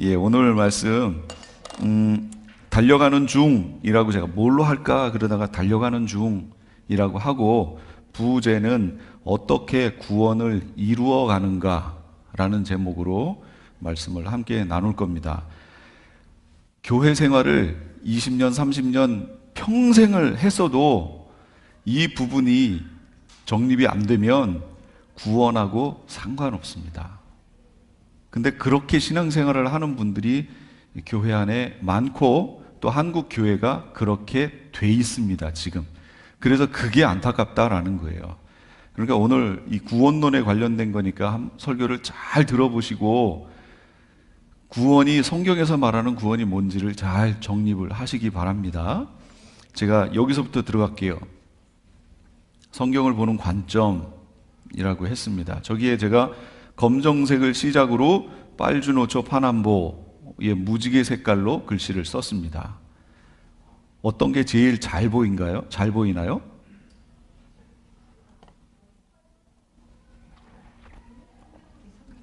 예, 오늘 말씀 달려가는 중이라고 제가 뭘로 할까 그러다가 달려가는 중이라고 하고 부제는 어떻게 구원을 이루어 가는가라는 제목으로 말씀을 함께 나눌 겁니다. 교회 생활을 20년, 30년 평생을 했어도 이 부분이 정립이 안 되면 구원하고 상관없습니다. 근데 그렇게 신앙생활을 하는 분들이 교회 안에 많고 또 한국 교회가 그렇게 돼 있습니다, 지금. 그래서 그게 안타깝다라는 거예요. 그러니까 오늘 이 구원론에 관련된 거니까 설교를 잘 들어보시고 구원이 성경에서 말하는 구원이 뭔지를 잘 정립을 하시기 바랍니다. 제가 여기서부터 들어갈게요. 성경을 보는 관점이라고 했습니다. 저기에 제가 검정색을 시작으로 빨주노초 파남보의 무지개 색깔로 글씨를 썼습니다. 어떤 게 제일 잘 보인가요? 잘 보이나요?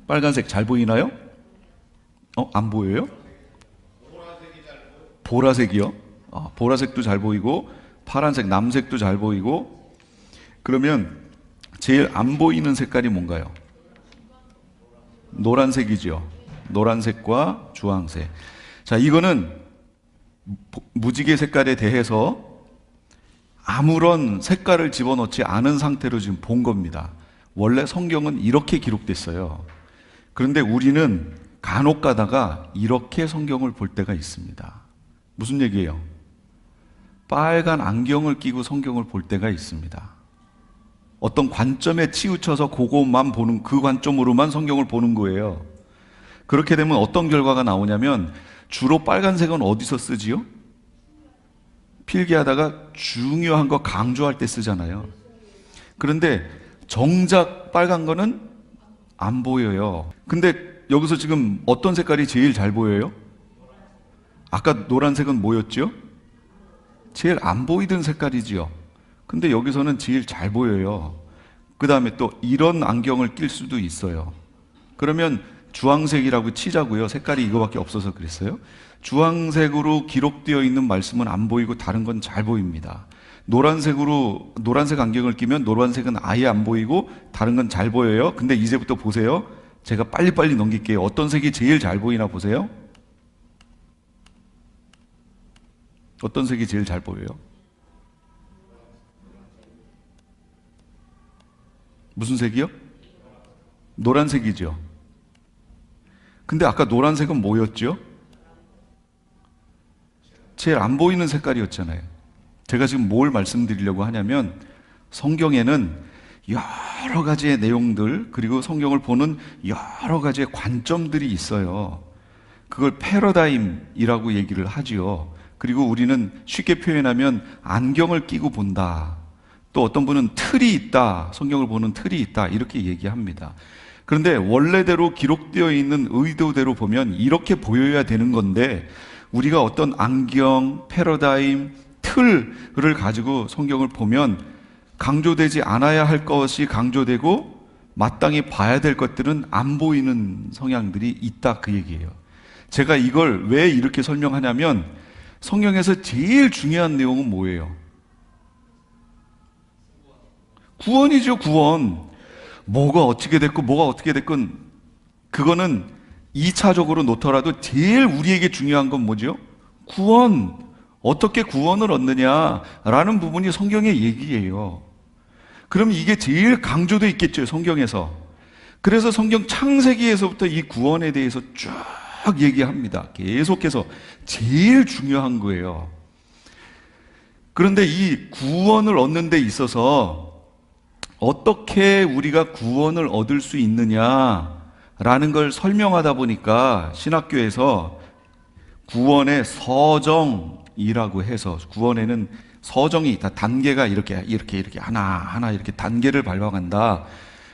빨간색 잘 보이나요? 안 보여요? 보라색이요? 보라색도 잘 보이고 파란색, 남색도 잘 보이고. 그러면 제일 안 보이는 색깔이 뭔가요? 노란색이죠. 노란색과 주황색. 자, 이거는 무지개 색깔에 대해서 아무런 색깔을 집어넣지 않은 상태로 지금 본 겁니다. 원래 성경은 이렇게 기록됐어요. 그런데 우리는 간혹 가다가 이렇게 성경을 볼 때가 있습니다. 무슨 얘기예요? 빨간 안경을 끼고 성경을 볼 때가 있습니다. 어떤 관점에 치우쳐서 그것만 보는, 그 관점으로만 성경을 보는 거예요. 그렇게 되면 어떤 결과가 나오냐면 주로 빨간색은 어디서 쓰지요? 필기하다가 중요한 거 강조할 때 쓰잖아요. 그런데 정작 빨간 거는 안 보여요. 근데 여기서 지금 어떤 색깔이 제일 잘 보여요? 아까 노란색은 뭐였죠? 제일 안 보이던 색깔이지요. 근데 여기서는 제일 잘 보여요. 그 다음에 또 이런 안경을 낄 수도 있어요. 그러면 주황색이라고 치자고요. 색깔이 이거밖에 없어서 그랬어요. 주황색으로 기록되어 있는 말씀은 안 보이고 다른 건 잘 보입니다. 노란색 안경을 끼면 노란색은 아예 안 보이고 다른 건 잘 보여요. 근데 이제부터 보세요. 제가 빨리빨리 넘길게요. 어떤 색이 제일 잘 보이나 보세요. 어떤 색이 제일 잘 보여요? 무슨 색이요? 노란색이죠. 근데 아까 노란색은 뭐였죠? 제일 안 보이는 색깔이었잖아요. 제가 지금 뭘 말씀드리려고 하냐면 성경에는 여러 가지의 내용들 그리고 성경을 보는 여러 가지의 관점들이 있어요. 그걸 패러다임이라고 얘기를 하지요. 그리고 우리는 쉽게 표현하면 안경을 끼고 본다. 또 어떤 분은 틀이 있다. 성경을 보는 틀이 있다. 이렇게 얘기합니다. 그런데 원래대로 기록되어 있는 의도대로 보면 이렇게 보여야 되는 건데 우리가 어떤 안경, 패러다임, 틀을 가지고 성경을 보면 강조되지 않아야 할 것이 강조되고 마땅히 봐야 될 것들은 안 보이는 성향들이 있다 그 얘기예요. 제가 이걸 왜 이렇게 설명하냐면 성경에서 제일 중요한 내용은 뭐예요? 구원이죠, 구원. 뭐가 어떻게 됐고 뭐가 어떻게 됐건 그거는 2차적으로 놓더라도 제일 우리에게 중요한 건 뭐죠? 구원. 어떻게 구원을 얻느냐라는 부분이 성경의 얘기예요. 그럼 이게 제일 강조되어 있겠죠, 성경에서. 그래서 성경 창세기에서부터 이 구원에 대해서 쭉 얘기합니다. 계속해서 제일 중요한 거예요. 그런데 이 구원을 얻는 데 있어서 어떻게 우리가 구원을 얻을 수 있느냐라는 걸 설명하다 보니까 신학교에서 구원의 서정이라고 해서 구원에는 서정이 있다. 단계가 이렇게 하나 이렇게 단계를 밟아간다.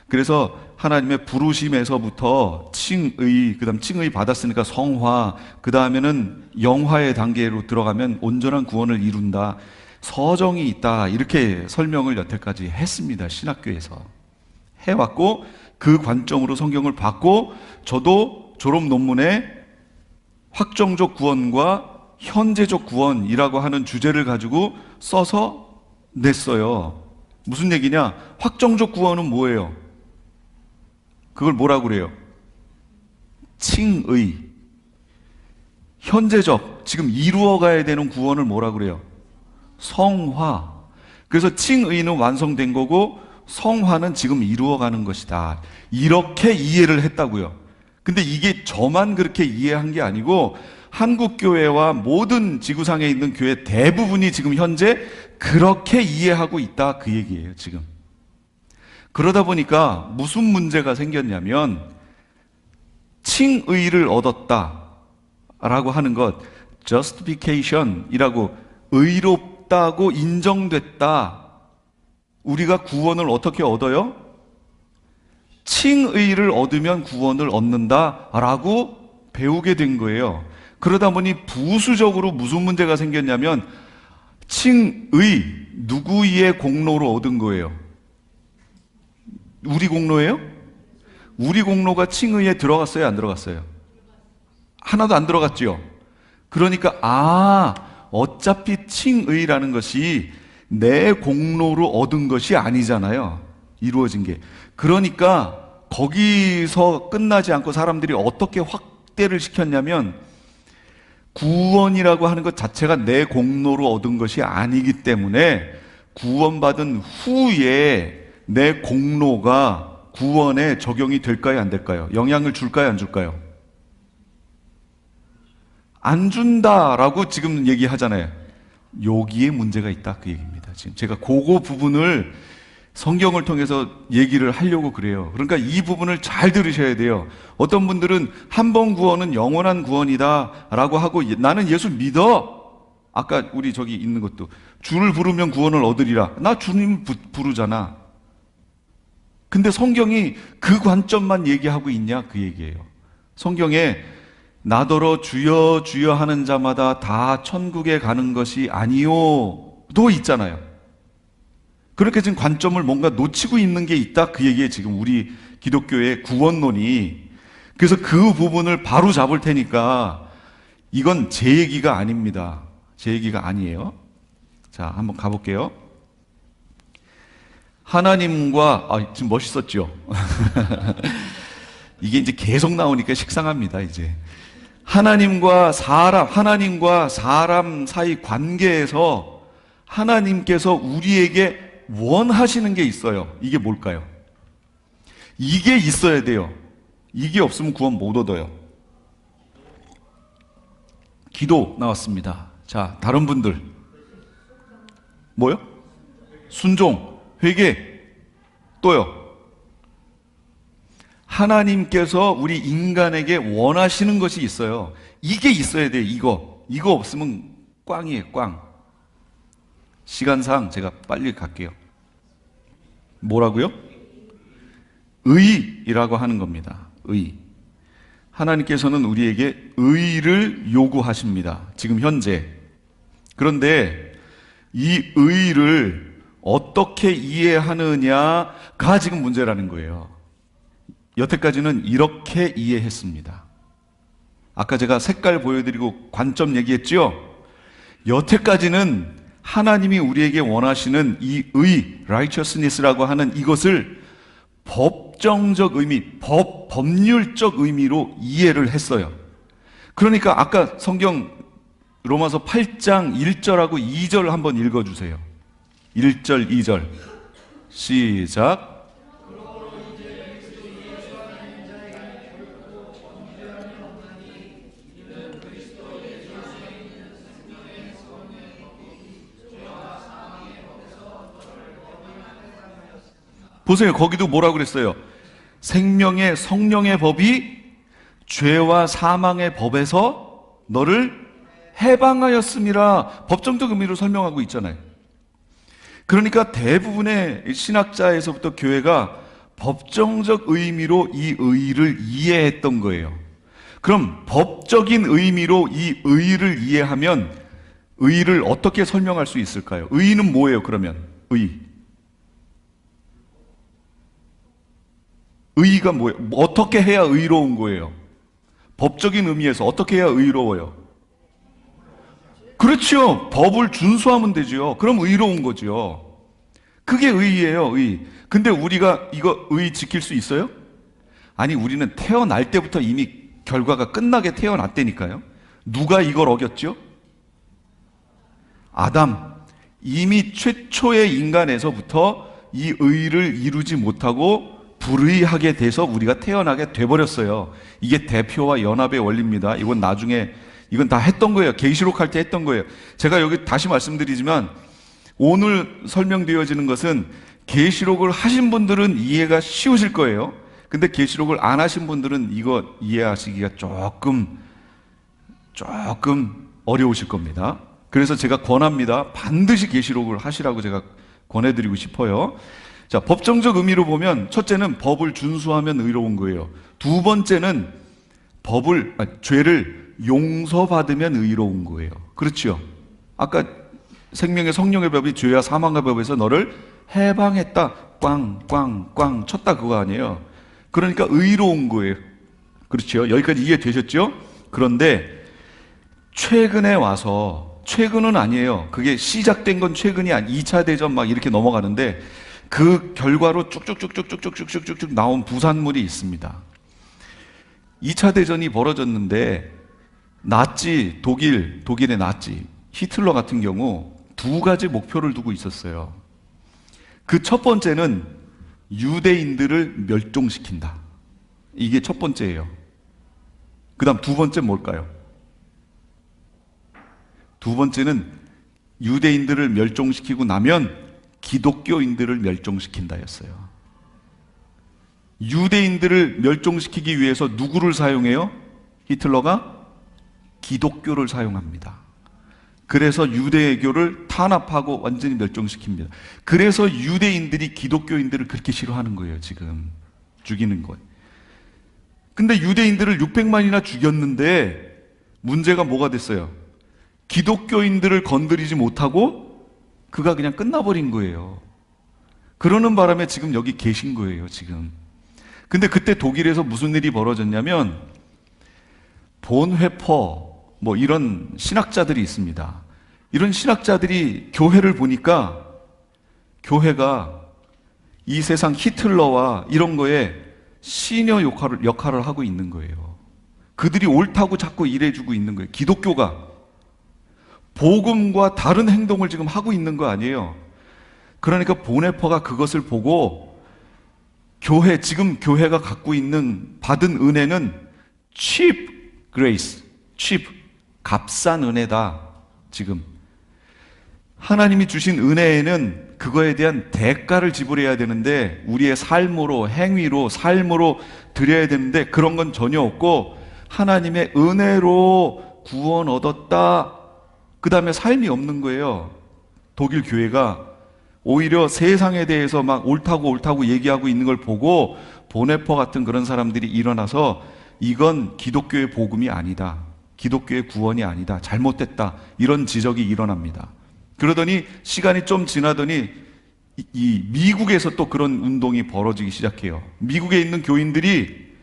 그래서 하나님의 부르심에서부터 칭의, 그다음 칭의 받았으니까 성화, 그 다음에는 영화의 단계로 들어가면 온전한 구원을 이룬다. 서정이 있다. 이렇게 설명을 여태까지 했습니다. 신학교에서 해왔고 그 관점으로 성경을 봤고 저도 졸업 논문에 확정적 구원과 현재적 구원이라고 하는 주제를 가지고 써서 냈어요. 무슨 얘기냐? 확정적 구원은 뭐예요? 그걸 뭐라고 그래요? 칭의. 현재적, 지금 이루어가야 되는 구원을 뭐라고 그래요? 성화. 그래서 칭의는 완성된 거고 성화는 지금 이루어가는 것이다. 이렇게 이해를 했다고요. 근데 이게 저만 그렇게 이해한 게 아니고 한국교회와 모든 지구상에 있는 교회 대부분이 지금 현재 그렇게 이해하고 있다, 그 얘기예요, 지금. 그러다 보니까 무슨 문제가 생겼냐면, 칭의를 얻었다라고 하는 것, justification이라고, 의롭다고 인정됐다. 우리가 구원을 어떻게 얻어요? 칭의를 얻으면 구원을 얻는다라고 배우게 된 거예요. 그러다 보니 부수적으로 무슨 문제가 생겼냐면, 칭의, 누구의 공로로 얻은 거예요? 우리 공로예요? 우리 공로가 칭의에 들어갔어요, 안 들어갔어요? 하나도 안 들어갔죠. 그러니까 어차피 칭의라는 것이 내 공로로 얻은 것이 아니잖아요, 이루어진 게. 그러니까 거기서 끝나지 않고 사람들이 어떻게 확대를 시켰냐면, 구원이라고 하는 것 자체가 내 공로로 얻은 것이 아니기 때문에 구원받은 후에 내 공로가 구원에 적용이 될까요, 안 될까요? 영향을 줄까요, 안 줄까요? 안 준다라고 지금 얘기하잖아요. 여기에 문제가 있다, 그 얘기입니다. 지금 제가 그거 부분을 성경을 통해서 얘기를 하려고 그래요. 그러니까 이 부분을 잘 들으셔야 돼요. 어떤 분들은 한 번 구원은 영원한 구원이다 라고 하고, 나는 예수 믿어. 아까 우리 저기 있는 것도 주를 부르면 구원을 얻으리라. 나 주님 부르잖아. 근데 성경이 그 관점만 얘기하고 있냐, 그 얘기예요. 성경에 나더러 주여 주여 하는 자마다 다 천국에 가는 것이 아니요도 있잖아요. 그렇게 지금 관점을 뭔가 놓치고 있는 게 있다, 그 얘기에 지금 우리 기독교의 구원론이. 그래서 그 부분을 바로 잡을 테니까, 이건 제 얘기가 아닙니다. 제 얘기가 아니에요. 자, 한번 가볼게요. 하나님과, 지금 멋있었죠? 이게 이제 계속 나오니까 식상합니다, 이제. 하나님과 사람 사이 관계에서 하나님께서 우리에게 원하시는 게 있어요. 이게 뭘까요? 이게 있어야 돼요. 이게 없으면 구원 못 얻어요. 기도 나왔습니다. 자, 다른 분들. 뭐요? 순종, 회개, 또요. 하나님께서 우리 인간에게 원하시는 것이 있어요. 이게 있어야 돼요. 이거 없으면 꽝이에요, 꽝. 시간상 제가 빨리 갈게요. 뭐라고요? 의라고 하는 겁니다. 의. 하나님께서는 우리에게 의를 요구하십니다, 지금 현재. 그런데 이 의를 어떻게 이해하느냐가 지금 문제라는 거예요. 여태까지는 이렇게 이해했습니다. 아까 제가 색깔 보여드리고 관점 얘기했죠? 여태까지는 하나님이 우리에게 원하시는 이 의, righteousness라고 하는 이것을 법정적 의미, 법률적 의미로 이해를 했어요. 그러니까 아까 성경 로마서 8장 1절하고 2절 한번 읽어주세요. 1절, 2절. 시작. 보세요. 거기도 뭐라고 그랬어요? 생명의 성령의 법이 죄와 사망의 법에서 너를 해방하였음이라. 법정적 의미로 설명하고 있잖아요. 그러니까 대부분의 신학자에서부터 교회가 법정적 의미로 이 의를 이해했던 거예요. 그럼 법적인 의미로 이 의를 이해하면 의를 어떻게 설명할 수 있을까요? 의는 뭐예요, 그러면? 의가 뭐예요? 어떻게 해야 의로운 거예요? 법적인 의미에서 어떻게 해야 의로워요? 그렇죠. 법을 준수하면 되죠. 그럼 의로운 거죠. 그게 의예요, 의. 근데 우리가 이거 의 지킬 수 있어요? 아니, 우리는 태어날 때부터 이미 결과가 끝나게 태어났다니까요. 누가 이걸 어겼죠? 아담. 이미 최초의 인간에서부터 이 의를 이루지 못하고 불의하게 돼서 우리가 태어나게 돼버렸어요. 이게 대표와 연합의 원리입니다. 이건 나중에, 이건 다 했던 거예요. 계시록 할 때 했던 거예요. 제가 여기 다시 말씀드리지만 오늘 설명되어지는 것은 계시록을 하신 분들은 이해가 쉬우실 거예요. 근데 계시록을 안 하신 분들은 이거 이해하시기가 조금 어려우실 겁니다. 그래서 제가 권합니다. 반드시 계시록을 하시라고 제가 권해드리고 싶어요. 자, 법정적 의미로 보면 첫째는 법을 준수하면 의로운 거예요. 두 번째는 죄를 용서받으면 의로운 거예요. 그렇죠? 아까 생명의 성령의 법이 죄와 사망의 법에서 너를 해방했다. 꽝꽝꽝 쳤다 그거 아니에요. 그러니까 의로운 거예요. 그렇죠? 여기까지 이해되셨죠? 그런데 최근에 와서, 최근은 아니에요. 그게 시작된 건 최근이 2차 대전 막 이렇게 넘어가는데 그 결과로 쭉쭉쭉쭉쭉쭉쭉쭉 나온 부산물이 있습니다. 2차 대전이 벌어졌는데 나치, 독일의 나치, 히틀러 같은 경우 두 가지 목표를 두고 있었어요. 그 첫 번째는 유대인들을 멸종시킨다. 이게 첫 번째예요. 그 다음 두 번째 뭘까요? 두 번째는 유대인들을 멸종시키고 나면 기독교인들을 멸종시킨다였어요. 유대인들을 멸종시키기 위해서 누구를 사용해요? 히틀러가 기독교를 사용합니다. 그래서 유대교를 탄압하고 완전히 멸종시킵니다. 그래서 유대인들이 기독교인들을 그렇게 싫어하는 거예요. 지금 죽이는 거예요. 근데 유대인들을 600만이나 죽였는데 문제가 뭐가 됐어요? 기독교인들을 건드리지 못하고 그가 그냥 끝나버린 거예요. 그러는 바람에 지금 여기 계신 거예요. 지금. 근데 그때 독일에서 무슨 일이 벌어졌냐면 본회퍼 뭐 이런 신학자들이 있습니다. 이런 신학자들이 교회를 보니까 교회가 이 세상 히틀러와 이런 거에 시녀 역할을 하고 있는 거예요. 그들이 옳다고 자꾸 일해주고 있는 거예요. 기독교가 복음과 다른 행동을 지금 하고 있는 거 아니에요. 그러니까 본회퍼가 그것을 보고 지금 교회가 갖고 있는 받은 은혜는 cheap grace, 값싼 은혜다. 지금 하나님이 주신 은혜에는 그거에 대한 대가를 지불해야 되는데 우리의 삶으로, 행위로, 삶으로 드려야 되는데 그런 건 전혀 없고 하나님의 은혜로 구원 얻었다. 그 다음에 삶이 없는 거예요. 독일 교회가 오히려 세상에 대해서 막 옳다고 얘기하고 있는 걸 보고 보네퍼 같은 그런 사람들이 일어나서 이건 기독교의 복음이 아니다. 기독교의 구원이 아니다. 잘못됐다. 이런 지적이 일어납니다. 그러더니 시간이 좀 지나더니 이 미국에서 또 그런 운동이 벌어지기 시작해요. 미국에 있는 교인들이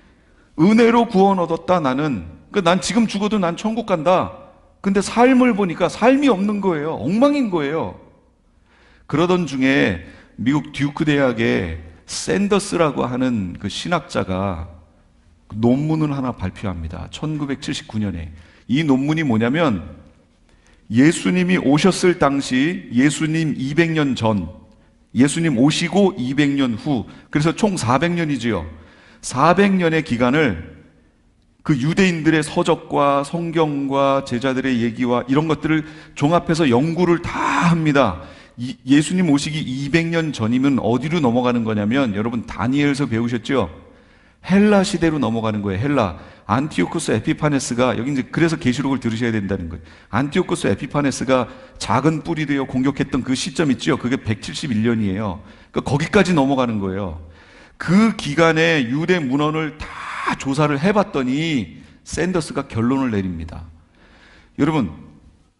은혜로 구원 얻었다. 난 지금 죽어도 난 천국 간다. 근데 삶을 보니까 삶이 없는 거예요. 엉망인 거예요. 그러던 중에 미국 듀크 대학의 샌더스라고 하는 그 신학자가 논문을 하나 발표합니다. 1979년에. 이 논문이 뭐냐면 예수님이 오셨을 당시 예수님 200년 전, 예수님 오시고 200년 후, 그래서 총 400년이지요. 400년의 기간을 그 유대인들의 서적과 성경과 제자들의 얘기와 이런 것들을 종합해서 연구를 다 합니다. 예수님 오시기 200년 전이면 어디로 넘어가는 거냐면 여러분 다니엘서 배우셨죠? 헬라 시대로 넘어가는 거예요. 헬라. 안티오쿠스 에피파네스가 여기 이제 그래서 계시록을 들으셔야 된다는 거예요. 안티오쿠스 에피파네스가 작은 뿔이 되어 공격했던 그 시점 있죠? 그게 171년이에요. 그러니까 거기까지 넘어가는 거예요. 그 기간에 유대 문헌을 다 조사를 해봤더니 샌더스가 결론을 내립니다. 여러분,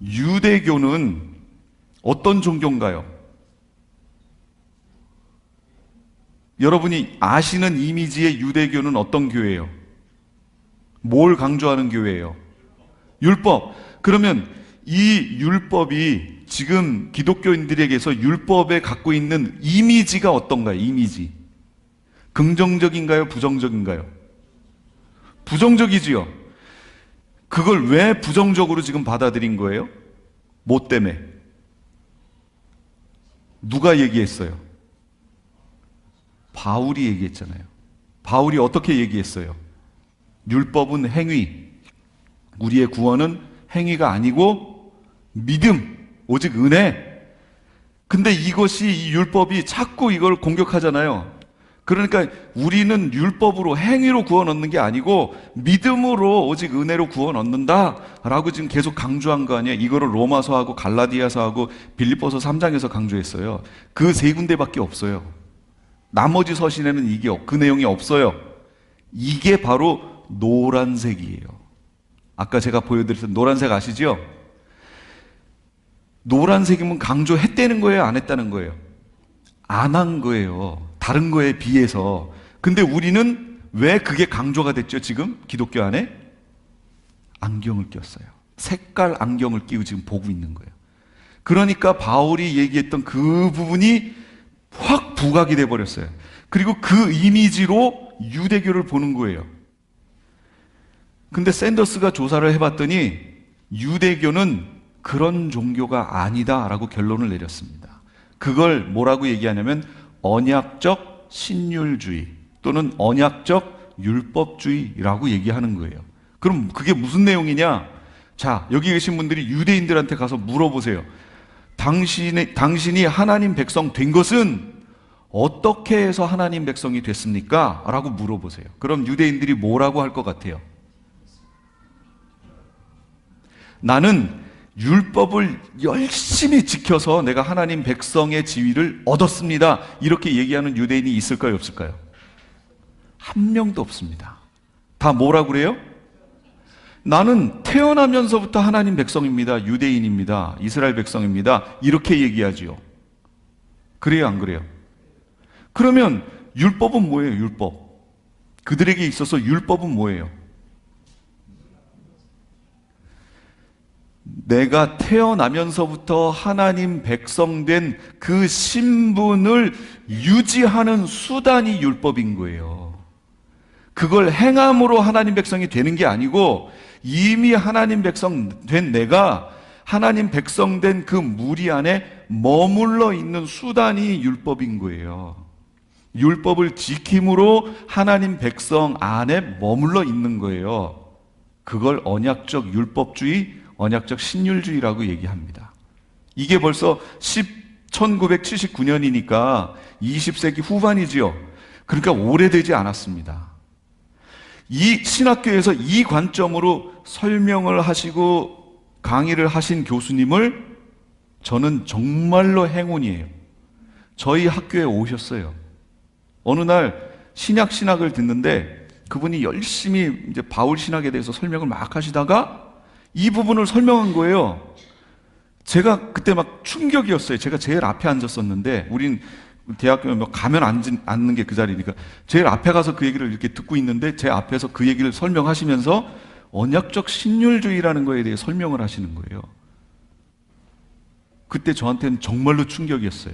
유대교는 어떤 종교인가요? 여러분이 아시는 이미지의 유대교는 어떤 교회예요? 뭘 강조하는 교회예요? 율법. 그러면 이 율법이 지금 기독교인들에게서 율법에 갖고 있는 이미지가 어떤가요? 이미지. 긍정적인가요? 부정적인가요? 부정적이지요. 그걸 왜 부정적으로 지금 받아들인 거예요? 뭐 때문에? 누가 얘기했어요? 바울이 얘기했잖아요. 바울이 어떻게 얘기했어요? 율법은 행위, 우리의 구원은 행위가 아니고 믿음, 오직 은혜. 근데 이것이, 이 율법이 자꾸 이걸 공격하잖아요. 그러니까 우리는 율법으로, 행위로 구원 얻는 게 아니고 믿음으로 오직 은혜로 구원 얻는다 라고 지금 계속 강조한 거 아니에요. 이거를 로마서하고 갈라디아서하고 빌립보서 3장에서 강조했어요. 그 세 군데밖에 없어요. 나머지 서신에는 그 내용이 없어요. 이게 바로 노란색이에요. 아까 제가 보여드렸던 노란색 아시죠? 노란색이면 강조했다는 거예요? 안 했다는 거예요? 안 한 거예요. 다른 거에 비해서. 근데 우리는 왜 그게 강조가 됐죠? 지금 기독교 안에? 안경을 꼈어요. 색깔 안경을 끼고 지금 보고 있는 거예요. 그러니까 바울이 얘기했던 그 부분이 확 부각이 돼 버렸어요. 그리고 그 이미지로 유대교를 보는 거예요. 근데 샌더스가 조사를 해봤더니 유대교는 그런 종교가 아니다라고 결론을 내렸습니다. 그걸 뭐라고 얘기하냐면 언약적 신율주의 또는 언약적 율법주의라고 얘기하는 거예요. 그럼 그게 무슨 내용이냐? 자, 여기 계신 분들이 유대인들한테 가서 물어보세요. 당신이 하나님 백성 된 것은 어떻게 해서 하나님 백성이 됐습니까? 라고 물어보세요. 그럼 유대인들이 뭐라고 할 것 같아요? 나는 율법을 열심히 지켜서 내가 하나님 백성의 지위를 얻었습니다. 이렇게 얘기하는 유대인이 있을까요? 없을까요? 한 명도 없습니다. 다 뭐라고 그래요? 나는 태어나면서부터 하나님 백성입니다. 유대인입니다. 이스라엘 백성입니다. 이렇게 얘기하지요. 그래요, 안 그래요? 그러면 율법은 뭐예요? 율법. 그들에게 있어서 율법은 뭐예요? 내가 태어나면서부터 하나님 백성 된 그 신분을 유지하는 수단이 율법인 거예요. 그걸 행함으로 하나님 백성이 되는 게 아니고 이미 하나님 백성 된 내가 하나님 백성 된 그 무리 안에 머물러 있는 수단이 율법인 거예요. 율법을 지킴으로 하나님 백성 안에 머물러 있는 거예요. 그걸 언약적 율법주의, 언약적 신율주의라고 얘기합니다. 이게 벌써 1979년이니까 20세기 후반이지요. 그러니까 오래되지 않았습니다. 이 신학교에서 이 관점으로 설명을 하시고 강의를 하신 교수님을 저는 정말로 행운이에요. 저희 학교에 오셨어요. 어느 날 신약을 듣는데 그분이 열심히 이제 바울 신학에 대해서 설명을 막 하시다가 이 부분을 설명한 거예요. 제가 그때 막 충격이었어요. 제가 제일 앞에 앉았었는데, 우린 대학교에 가면 앉는 게 그 자리니까 제일 앞에 가서 그 얘기를 이렇게 듣고 있는데 제 앞에서 그 얘기를 설명하시면서 언약적 신율주의라는 거에 대해 설명을 하시는 거예요. 그때 저한테는 정말로 충격이었어요.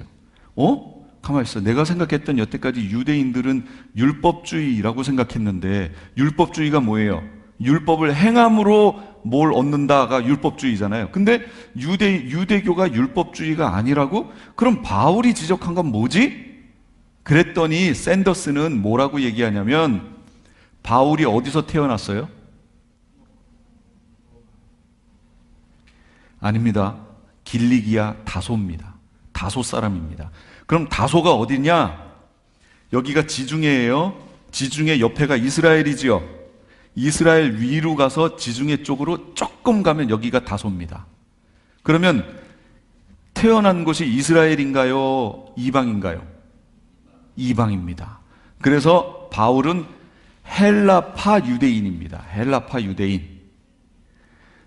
가만히 있어. 내가 생각했던 여태까지 유대인들은 율법주의라고 생각했는데 율법주의가 뭐예요? 율법을 행함으로 뭘 얻는다가 율법주의잖아요. 근데 유대교가 율법주의가 아니라고? 그럼 바울이 지적한 건 뭐지? 그랬더니 샌더스는 뭐라고 얘기하냐면 바울이 어디서 태어났어요? 아닙니다. 길리기아 다소입니다. 다소 사람입니다. 그럼 다소가 어디냐? 여기가 지중해예요. 지중해 옆에가 이스라엘이지요. 이스라엘 위로 가서 지중해 쪽으로 조금 가면 여기가 다소입니다. 그러면 태어난 곳이 이스라엘인가요? 이방인가요? 이방입니다. 그래서 바울은 헬라파 유대인입니다. 헬라파 유대인.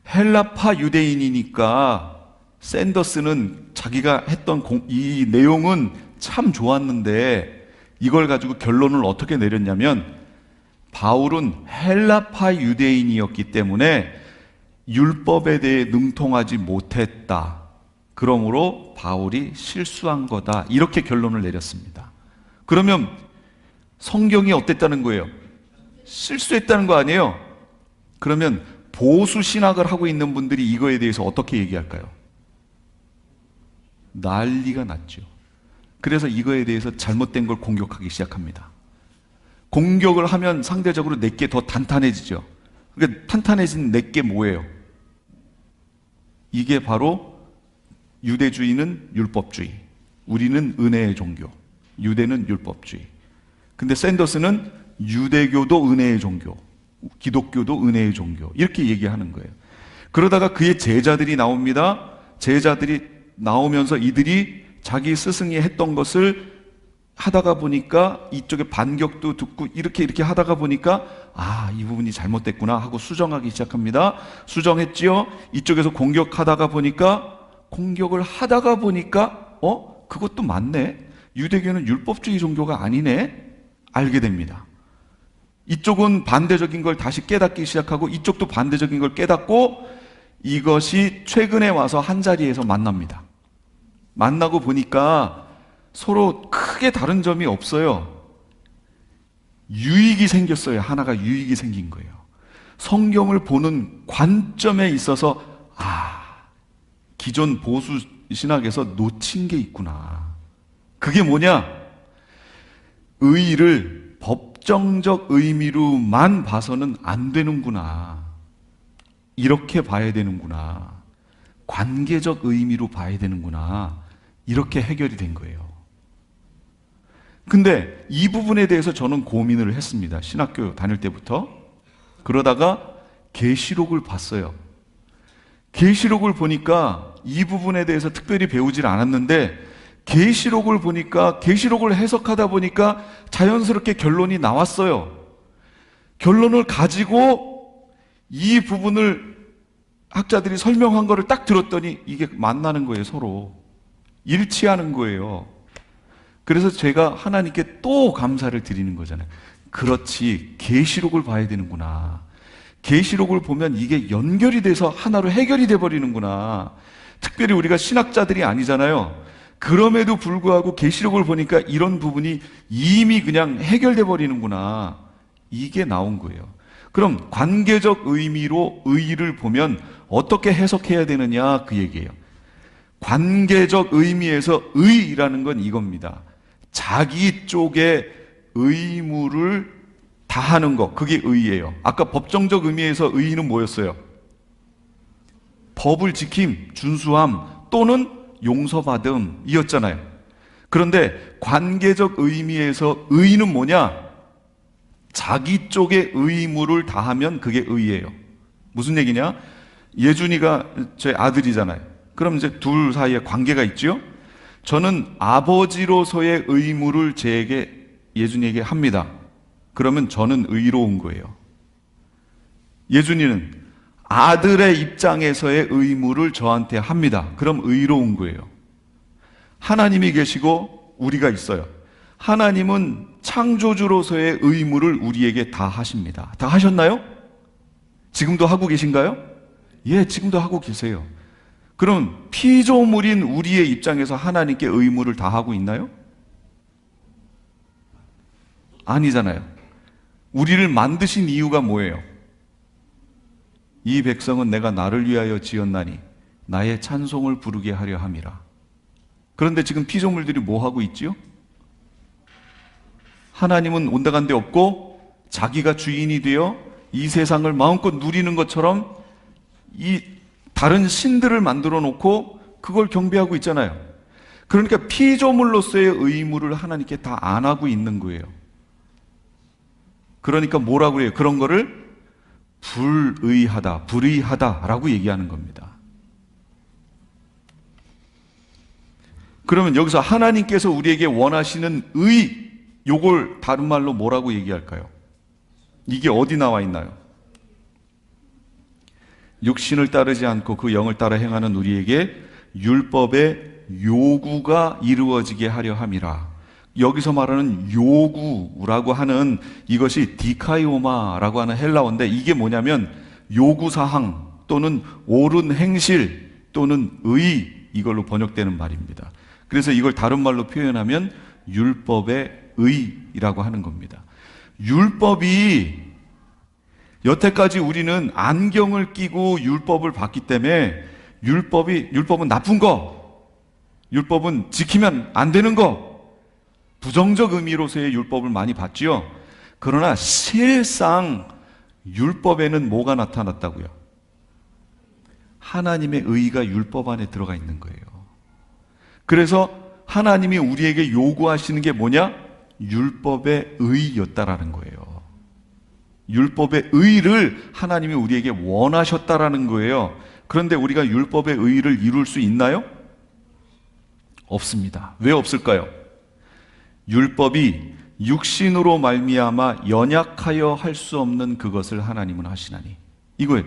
헬라파 유대인이니까 샌더스는 자기가 했던 이 내용은 참 좋았는데 이걸 가지고 결론을 어떻게 내렸냐면 바울은 헬라파 유대인이었기 때문에 율법에 대해 능통하지 못했다. 그러므로 바울이 실수한 거다. 이렇게 결론을 내렸습니다. 그러면 성경이 어땠다는 거예요? 실수했다는 거 아니에요? 그러면 보수 신학을 하고 있는 분들이 이거에 대해서 어떻게 얘기할까요? 난리가 났죠. 그래서 이거에 대해서 잘못된 걸 공격하기 시작합니다. 공격을 하면 상대적으로 내게 더 탄탄해지죠. 그러니까 탄탄해진 내게 뭐예요? 이게 바로 유대주의는 율법주의, 우리는 은혜의 종교, 유대는 율법주의. 근데 샌더스는 유대교도 은혜의 종교, 기독교도 은혜의 종교, 이렇게 얘기하는 거예요. 그러다가 그의 제자들이 나옵니다. 제자들이 나오면서 이들이 자기 스승이 했던 것을 하다가 보니까 이쪽에 반격도 듣고 이렇게 하다가 보니까 이 부분이 잘못됐구나 하고 수정하기 시작합니다. 수정했지요. 이쪽에서 공격하다가 보니까 그것도 맞네. 유대교는 율법주의 종교가 아니네. 알게 됩니다. 이쪽은 반대적인 걸 다시 깨닫기 시작하고 이쪽도 반대적인 걸 깨닫고 이것이 최근에 와서 한 자리에서 만납니다. 만나고 보니까 서로 크게 다른 점이 없어요. 유익이 생겼어요. 하나가 유익이 생긴 거예요. 성경을 보는 관점에 있어서 기존 보수 신학에서 놓친 게 있구나. 그게 뭐냐? 의의를 법정적 의미로만 봐서는 안 되는구나. 이렇게 봐야 되는구나. 관계적 의미로 봐야 되는구나. 이렇게 해결이 된 거예요. 근데 이 부분에 대해서 저는 고민을 했습니다. 신학교 다닐 때부터. 그러다가 계시록을 봤어요. 계시록을 보니까 이 부분에 대해서 특별히 배우질 않았는데 계시록을 보니까 계시록을 해석하다 보니까 자연스럽게 결론이 나왔어요. 결론을 가지고 이 부분을 학자들이 설명한 거를 딱 들었더니 이게 만나는 거예요. 서로 일치하는 거예요. 그래서 제가 하나님께 또 감사를 드리는 거잖아요. 그렇지, 계시록을 봐야 되는구나. 계시록을 보면 이게 연결이 돼서 하나로 해결이 돼 버리는구나. 특별히 우리가 신학자들이 아니잖아요. 그럼에도 불구하고 계시록을 보니까 이런 부분이 이미 그냥 해결돼 버리는구나. 이게 나온 거예요. 그럼 관계적 의미로 의의를 보면 어떻게 해석해야 되느냐, 그 얘기예요. 관계적 의미에서 의의라는 건 이겁니다. 자기 쪽에 의무를 다하는 것, 그게 의의예요. 아까 법정적 의미에서 의의는 뭐였어요? 법을 지킴, 준수함 또는 용서받음이었잖아요. 그런데 관계적 의미에서 의의는 뭐냐? 자기 쪽에 의무를 다하면 그게 의의예요. 무슨 얘기냐? 예준이가 제 아들이잖아요. 그럼 이제 둘 사이에 관계가 있죠? 저는 아버지로서의 의무를 예준이에게 합니다. 그러면 저는 의로운 거예요. 예준이는 아들의 입장에서의 의무를 저한테 합니다. 그럼 의로운 거예요. 하나님이 계시고 우리가 있어요. 하나님은 창조주로서의 의무를 우리에게 다 하십니다. 다 하셨나요? 지금도 하고 계신가요? 예, 지금도 하고 계세요. 그럼 피조물인 우리의 입장에서 하나님께 의무를 다하고 있나요? 아니잖아요. 우리를 만드신 이유가 뭐예요? 이 백성은 내가 나를 위하여 지었나니 나의 찬송을 부르게 하려 함이라. 그런데 지금 피조물들이 뭐 하고 있지요? 하나님은 온데간데 없고 자기가 주인이 되어 이 세상을 마음껏 누리는 것처럼 이 다른 신들을 만들어 놓고 그걸 경배하고 있잖아요. 그러니까 피조물로서의 의무를 하나님께 다 안 하고 있는 거예요. 그러니까 뭐라고 해요? 그런 거를 불의하다, 불의하다라고 얘기하는 겁니다. 그러면 여기서 하나님께서 우리에게 원하시는 요걸 다른 말로 뭐라고 얘기할까요? 이게 어디 나와 있나요? 육신을 따르지 않고 그 영을 따라 행하는 우리에게 율법의 요구가 이루어지게 하려 함이라. 여기서 말하는 요구라고 하는 이것이 디카이오마라고 하는 헬라어인데, 이게 뭐냐면 요구사항 또는 옳은 행실 또는 의, 이걸로 번역되는 말입니다. 그래서 이걸 다른 말로 표현하면 율법의 의라고 하는 겁니다. 율법이, 여태까지 우리는 안경을 끼고 율법을 봤기 때문에 율법은 나쁜 거, 율법은 지키면 안 되는 거, 부정적 의미로서의 율법을 많이 봤지요. 그러나 실상 율법에는 뭐가 나타났다고요? 하나님의 의가 율법 안에 들어가 있는 거예요. 그래서 하나님이 우리에게 요구하시는 게 뭐냐? 율법의 의였다라는 거예요. 율법의 의를 하나님이 우리에게 원하셨다라는 거예요. 그런데 우리가 율법의 의를 이룰 수 있나요? 없습니다. 왜 없을까요? 율법이 육신으로 말미암아 연약하여 할 수 없는 그것을 하나님은 하시나니, 이거예요.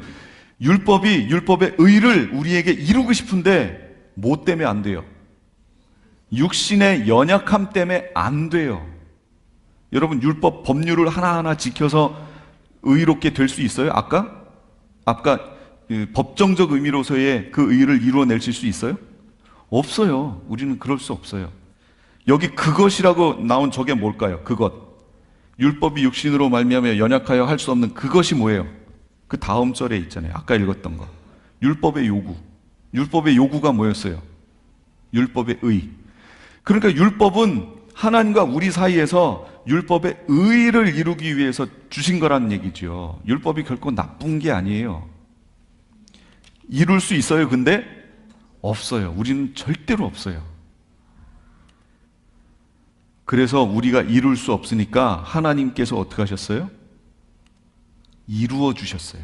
율법의 의를 우리에게 이루고 싶은데 뭐 때문에 안 돼요? 육신의 연약함 때문에 안 돼요. 여러분, 율법 법률을 하나하나 지켜서 의롭게 될 수 있어요? 아까 법정적 의미로서의 그 의를 이루어내실 수 있어요? 없어요. 우리는 그럴 수 없어요. 여기 그것이라고 나온 저게 뭘까요? 그것. 율법이 육신으로 말미암아 연약하여 할 수 없는 그것이 뭐예요? 그 다음 절에 있잖아요. 아까 읽었던 거. 율법의 요구. 율법의 요구가 뭐였어요? 율법의 의. 그러니까 율법은 하나님과 우리 사이에서 율법의 의를 이루기 위해서 주신 거라는 얘기죠. 율법이 결코 나쁜 게 아니에요. 이룰 수 있어요, 근데? 없어요. 우리는 절대로 없어요. 그래서 우리가 이룰 수 없으니까 하나님께서 어떻게 하셨어요? 이루어 주셨어요.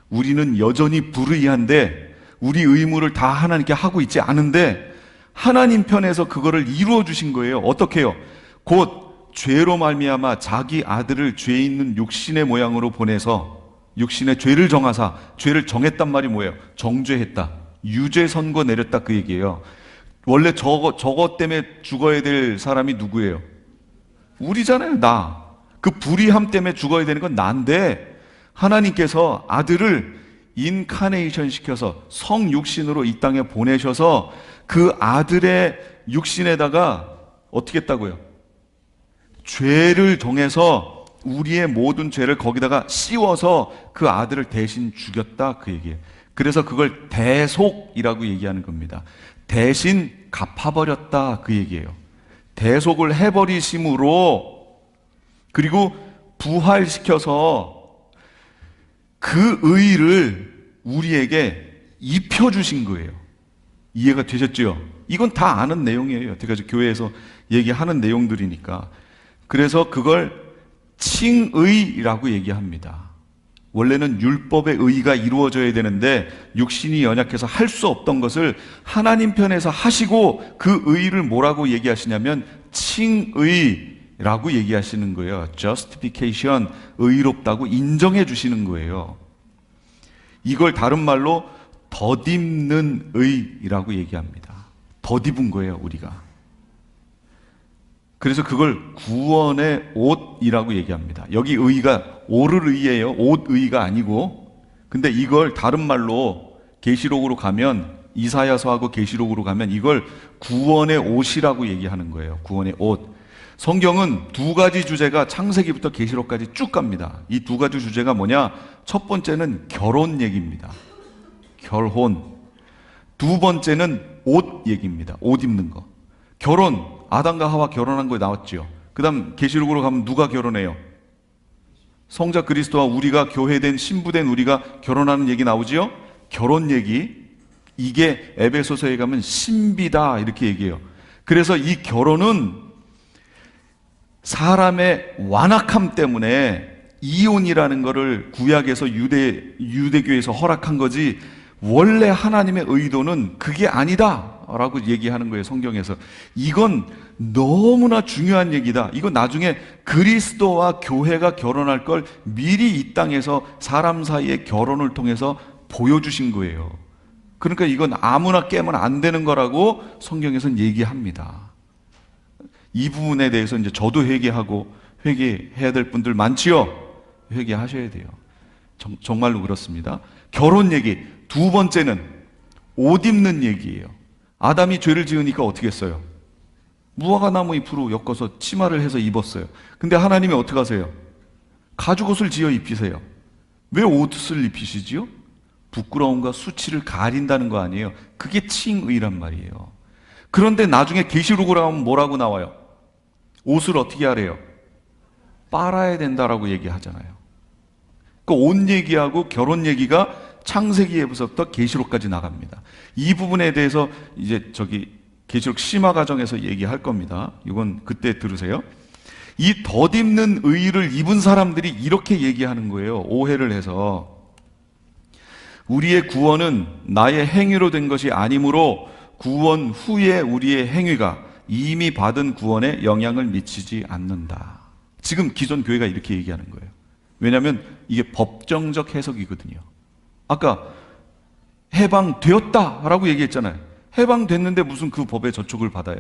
우리는 여전히 불의한데, 우리 의무를 다 하나님께 하고 있지 않은데 하나님 편에서 그거를 이루어 주신 거예요. 어떻게 해요? 곧 죄로 말미암아 자기 아들을 죄 있는 육신의 모양으로 보내서 육신의 죄를 정하사, 죄를 정했단 말이 뭐예요? 정죄했다. 유죄 선고 내렸다, 그 얘기예요. 원래 저거 때문에 죽어야 될 사람이 누구예요? 우리잖아요, 나. 그 불의함 때문에 죽어야 되는 건 난데, 하나님께서 아들을 인카네이션 시켜서 성육신으로 이 땅에 보내셔서 그 아들의 육신에다가 어떻게 했다고요? 죄를 정해서 우리의 모든 죄를 거기다가 씌워서 그 아들을 대신 죽였다, 그 얘기예요. 그래서 그걸 대속이라고 얘기하는 겁니다. 대신 갚아버렸다, 그 얘기예요. 대속을 해버리심으로, 그리고 부활시켜서 그 의를 우리에게 입혀주신 거예요. 이해가 되셨죠? 이건 다 아는 내용이에요. 여태까지 교회에서 얘기하는 내용들이니까. 그래서 그걸 칭의라고 얘기합니다. 원래는 율법의 의가 이루어져야 되는데 육신이 연약해서 할 수 없던 것을 하나님 편에서 하시고, 그 의를 뭐라고 얘기하시냐면 칭의라고 얘기하시는 거예요. justification, 의롭다고 인정해 주시는 거예요. 이걸 다른 말로 덧입는 의라고 얘기합니다. 덧입은 거예요, 우리가. 그래서 그걸 구원의 옷이라고 얘기합니다. 여기 의가 오를 의예요. 옷 의가 아니고. 근데 이걸 다른 말로 계시록으로 가면, 이사야서하고 계시록으로 가면 이걸 구원의 옷이라고 얘기하는 거예요. 구원의 옷. 성경은 두 가지 주제가 창세기부터 계시록까지 쭉 갑니다. 이 두 가지 주제가 뭐냐? 첫 번째는 결혼 얘기입니다. 결혼. 두 번째는 옷 얘기입니다. 옷 입는 거. 결혼. 아담과 하와 결혼한 거에 나왔죠. 그 다음 계시록으로 가면 누가 결혼해요? 성자 그리스도와 우리가 교회된 신부된 우리가 결혼하는 얘기 나오지요. 결혼 얘기. 이게 에베소서에 가면 신비다, 이렇게 얘기해요. 그래서 이 결혼은 사람의 완악함 때문에 이혼이라는 거를 구약에서 유대교에서 허락한 거지, 원래 하나님의 의도는 그게 아니다 라고 얘기하는 거예요, 성경에서. 이건 너무나 중요한 얘기다. 이건 나중에 그리스도와 교회가 결혼할 걸 미리 이 땅에서 사람 사이의 결혼을 통해서 보여주신 거예요. 그러니까 이건 아무나 깨면 안 되는 거라고 성경에서는 얘기합니다. 이 부분에 대해서 이제 저도 회개하고 회개해야 될 분들 많지요? 회개하셔야 돼요. 정말로 그렇습니다. 결혼 얘기. 두 번째는 옷 입는 얘기예요. 아담이 죄를 지으니까 어떻게 했어요? 무화과나무 잎으로 엮어서 치마를 해서 입었어요. 근데 하나님이 어떻게 하세요? 가죽옷을 지어 입히세요. 왜 옷을 입히시지요? 부끄러움과 수치를 가린다는 거 아니에요. 그게 칭의란 말이에요. 그런데 나중에 계시록으로 하면 뭐라고 나와요? 옷을 어떻게 하래요? 빨아야 된다라고 얘기하잖아요. 그 옷 얘기하고 결혼 얘기가 창세기에서부터 계시록까지 나갑니다. 이 부분에 대해서 이제 계시록 심화 과정에서 얘기할 겁니다. 이건 그때 들으세요. 이 덧입는 의의를 입은 사람들이 이렇게 얘기하는 거예요. 오해를 해서 우리의 구원은 나의 행위로 된 것이 아니므로 구원 후에 우리의 행위가 이미 받은 구원에 영향을 미치지 않는다. 지금 기존 교회가 이렇게 얘기하는 거예요. 왜냐하면 이게 법정적 해석이거든요. 아까 해방되었다라고 얘기했잖아요. 해방됐는데 무슨 그 법의 저촉을 받아요.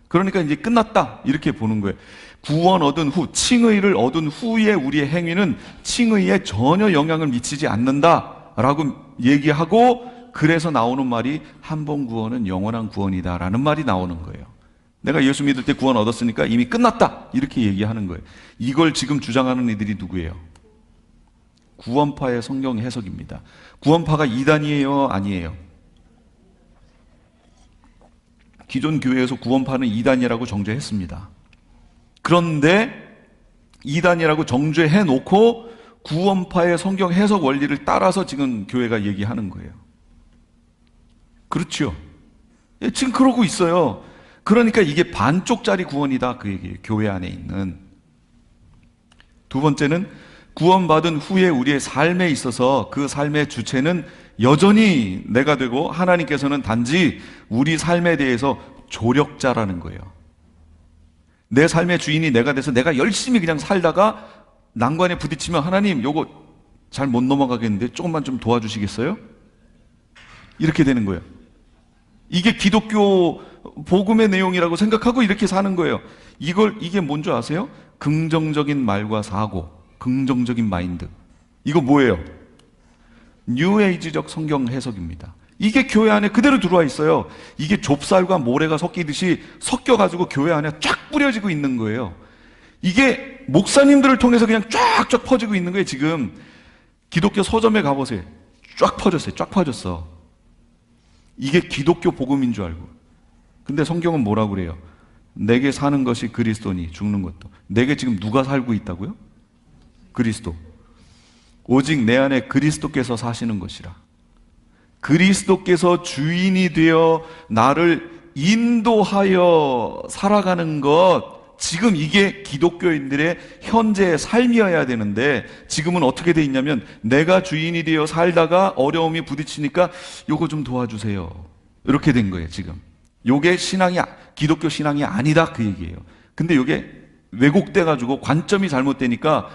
그러니까 이제 끝났다 이렇게 보는 거예요. 구원 얻은 후, 칭의를 얻은 후에 우리의 행위는 칭의에 전혀 영향을 미치지 않는다라고 얘기하고, 그래서 나오는 말이 한 번 구원은 영원한 구원이다라는 말이 나오는 거예요. 내가 예수 믿을 때 구원 얻었으니까 이미 끝났다 이렇게 얘기하는 거예요. 이걸 지금 주장하는 이들이 누구예요? 구원파의 성경 해석입니다. 구원파가 이단이에요? 아니에요? 기존 교회에서 구원파는 이단이라고 정죄했습니다. 그런데 이단이라고 정죄해 놓고 구원파의 성경 해석 원리를 따라서 지금 교회가 얘기하는 거예요. 그렇죠? 지금 그러고 있어요. 그러니까 이게 반쪽짜리 구원이다 그 얘기예요. 교회 안에 있는. 두 번째는 구원받은 후에 우리의 삶에 있어서 그 삶의 주체는 여전히 내가 되고 하나님께서는 단지 우리 삶에 대해서 조력자라는 거예요. 내 삶의 주인이 내가 돼서 내가 열심히 그냥 살다가 난관에 부딪히면 하나님 요거 잘 못 넘어가겠는데 조금만 좀 도와주시겠어요? 이렇게 되는 거예요. 이게 기독교 복음의 내용이라고 생각하고 이렇게 사는 거예요. 이게 뭔 줄 아세요? 긍정적인 말과 사고, 긍정적인 마인드. 이거 뭐예요? 뉴에이지적 성경 해석입니다. 이게 교회 안에 그대로 들어와 있어요. 이게 좁쌀과 모래가 섞이듯이 섞여가지고 교회 안에 쫙 뿌려지고 있는 거예요. 이게 목사님들을 통해서 그냥 쫙쫙 퍼지고 있는 거예요. 지금 기독교 서점에 가보세요. 쫙 퍼졌어요. 쫙 퍼졌어. 이게 기독교 복음인 줄 알고. 근데 성경은 뭐라고 그래요? 내게 사는 것이 그리스도니 죽는 것도. 내게 지금 누가 살고 있다고요? 그리스도. 오직 내 안에 그리스도께서 사시는 것이라. 그리스도께서 주인이 되어 나를 인도하여 살아가는 것, 지금 이게 기독교인들의 현재의 삶이어야 되는데 지금은 어떻게 돼 있냐면 내가 주인이 되어 살다가 어려움이 부딪히니까 요거 좀 도와주세요. 이렇게 된 거예요. 지금 요게 기독교 신앙이 아니다 그 얘기예요. 근데 요게 왜곡돼 가지고 관점이 잘못되니까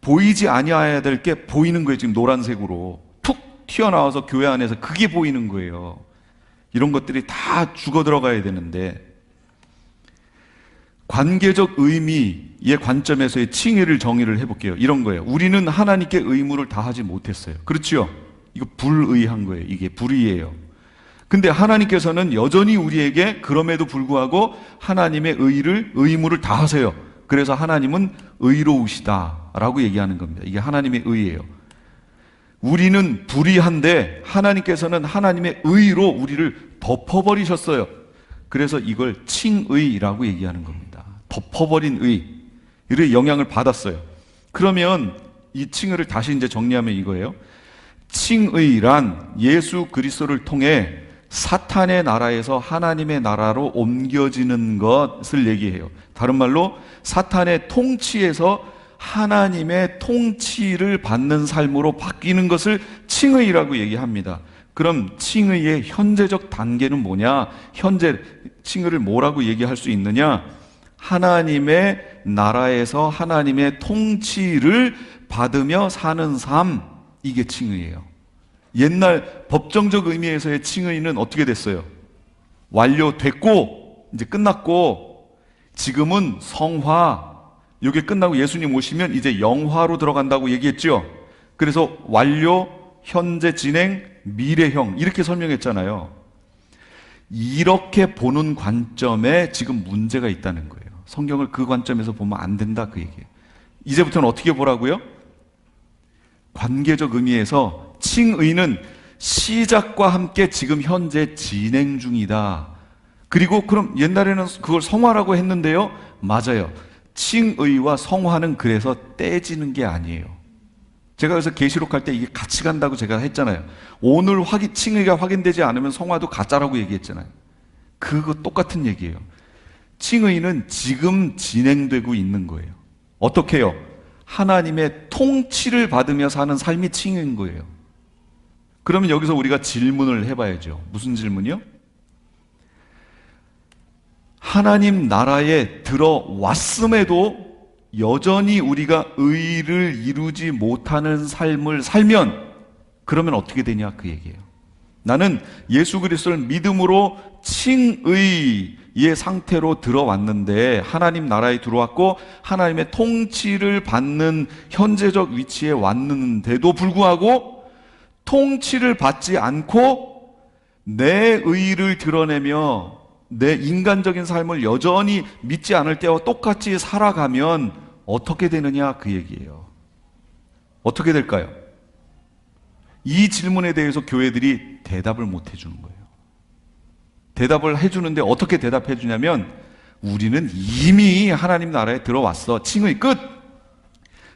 보이지 아니해야 될 게 보이는 거예요. 지금 노란색으로 툭 튀어나와서 교회 안에서 그게 보이는 거예요. 이런 것들이 다 죽어 들어가야 되는데, 관계적 의미의 관점에서의 칭의를 정의를 해볼게요. 이런 거예요. 우리는 하나님께 의무를 다하지 못했어요. 그렇지요? 이거 불의한 거예요. 이게 불의예요. 근데 하나님께서는 여전히 우리에게 그럼에도 불구하고 하나님의 의무를 다하세요. 그래서 하나님은 의로우시다라고 얘기하는 겁니다. 이게 하나님의 의예요. 우리는 불의한데 하나님께서는 하나님의 의로 우리를 덮어버리셨어요. 그래서 이걸 칭의라고 얘기하는 겁니다. 덮어버린 의의 영향을 받았어요. 그러면 이 칭의를 다시 이제 정리하면 이거예요. 칭의란 예수 그리스도를 통해 사탄의 나라에서 하나님의 나라로 옮겨지는 것을 얘기해요. 다른 말로 사탄의 통치에서 하나님의 통치를 받는 삶으로 바뀌는 것을 칭의라고 얘기합니다. 그럼 칭의의 현재적 단계는 뭐냐? 현재 칭의를 뭐라고 얘기할 수 있느냐? 하나님의 나라에서 하나님의 통치를 받으며 사는 삶, 이게 칭의예요. 옛날 법정적 의미에서의 칭의는 어떻게 됐어요? 완료됐고 이제 끝났고, 지금은 성화. 이게 끝나고 예수님 오시면 이제 영화로 들어간다고 얘기했죠. 그래서 완료, 현재 진행, 미래형 이렇게 설명했잖아요. 이렇게 보는 관점에 지금 문제가 있다는 거예요. 성경을 그 관점에서 보면 안 된다 그 얘기예요. 이제부터는 어떻게 보라고요? 관계적 의미에서 칭의는 시작과 함께 지금 현재 진행 중이다. 그리고 그럼 옛날에는 그걸 성화라고 했는데요. 맞아요. 칭의와 성화는 그래서 떼지는 게 아니에요. 제가 그래서 계시록 할 때 이게 같이 간다고 제가 했잖아요. 오늘 칭의가 확인되지 않으면 성화도 가짜라고 얘기했잖아요. 그거 똑같은 얘기예요. 칭의는 지금 진행되고 있는 거예요. 어떻게 해요? 하나님의 통치를 받으며 사는 삶이 칭의인 거예요. 그러면 여기서 우리가 질문을 해봐야죠. 무슨 질문이요? 하나님 나라에 들어왔음에도 여전히 우리가 의를 이루지 못하는 삶을 살면 그러면 어떻게 되냐 그 얘기예요. 나는 예수 그리스도를 믿음으로 칭의의 상태로 들어왔는데 하나님 나라에 들어왔고 하나님의 통치를 받는 현재적 위치에 왔는데도 불구하고 통치를 받지 않고 내 의를 드러내며 내 인간적인 삶을 여전히 믿지 않을 때와 똑같이 살아가면 어떻게 되느냐 그 얘기예요. 어떻게 될까요? 이 질문에 대해서 교회들이 대답을 못 해주는 거예요. 대답을 해주는데 어떻게 대답해 주냐면 우리는 이미 하나님 나라에 들어왔어. 칭의 끝.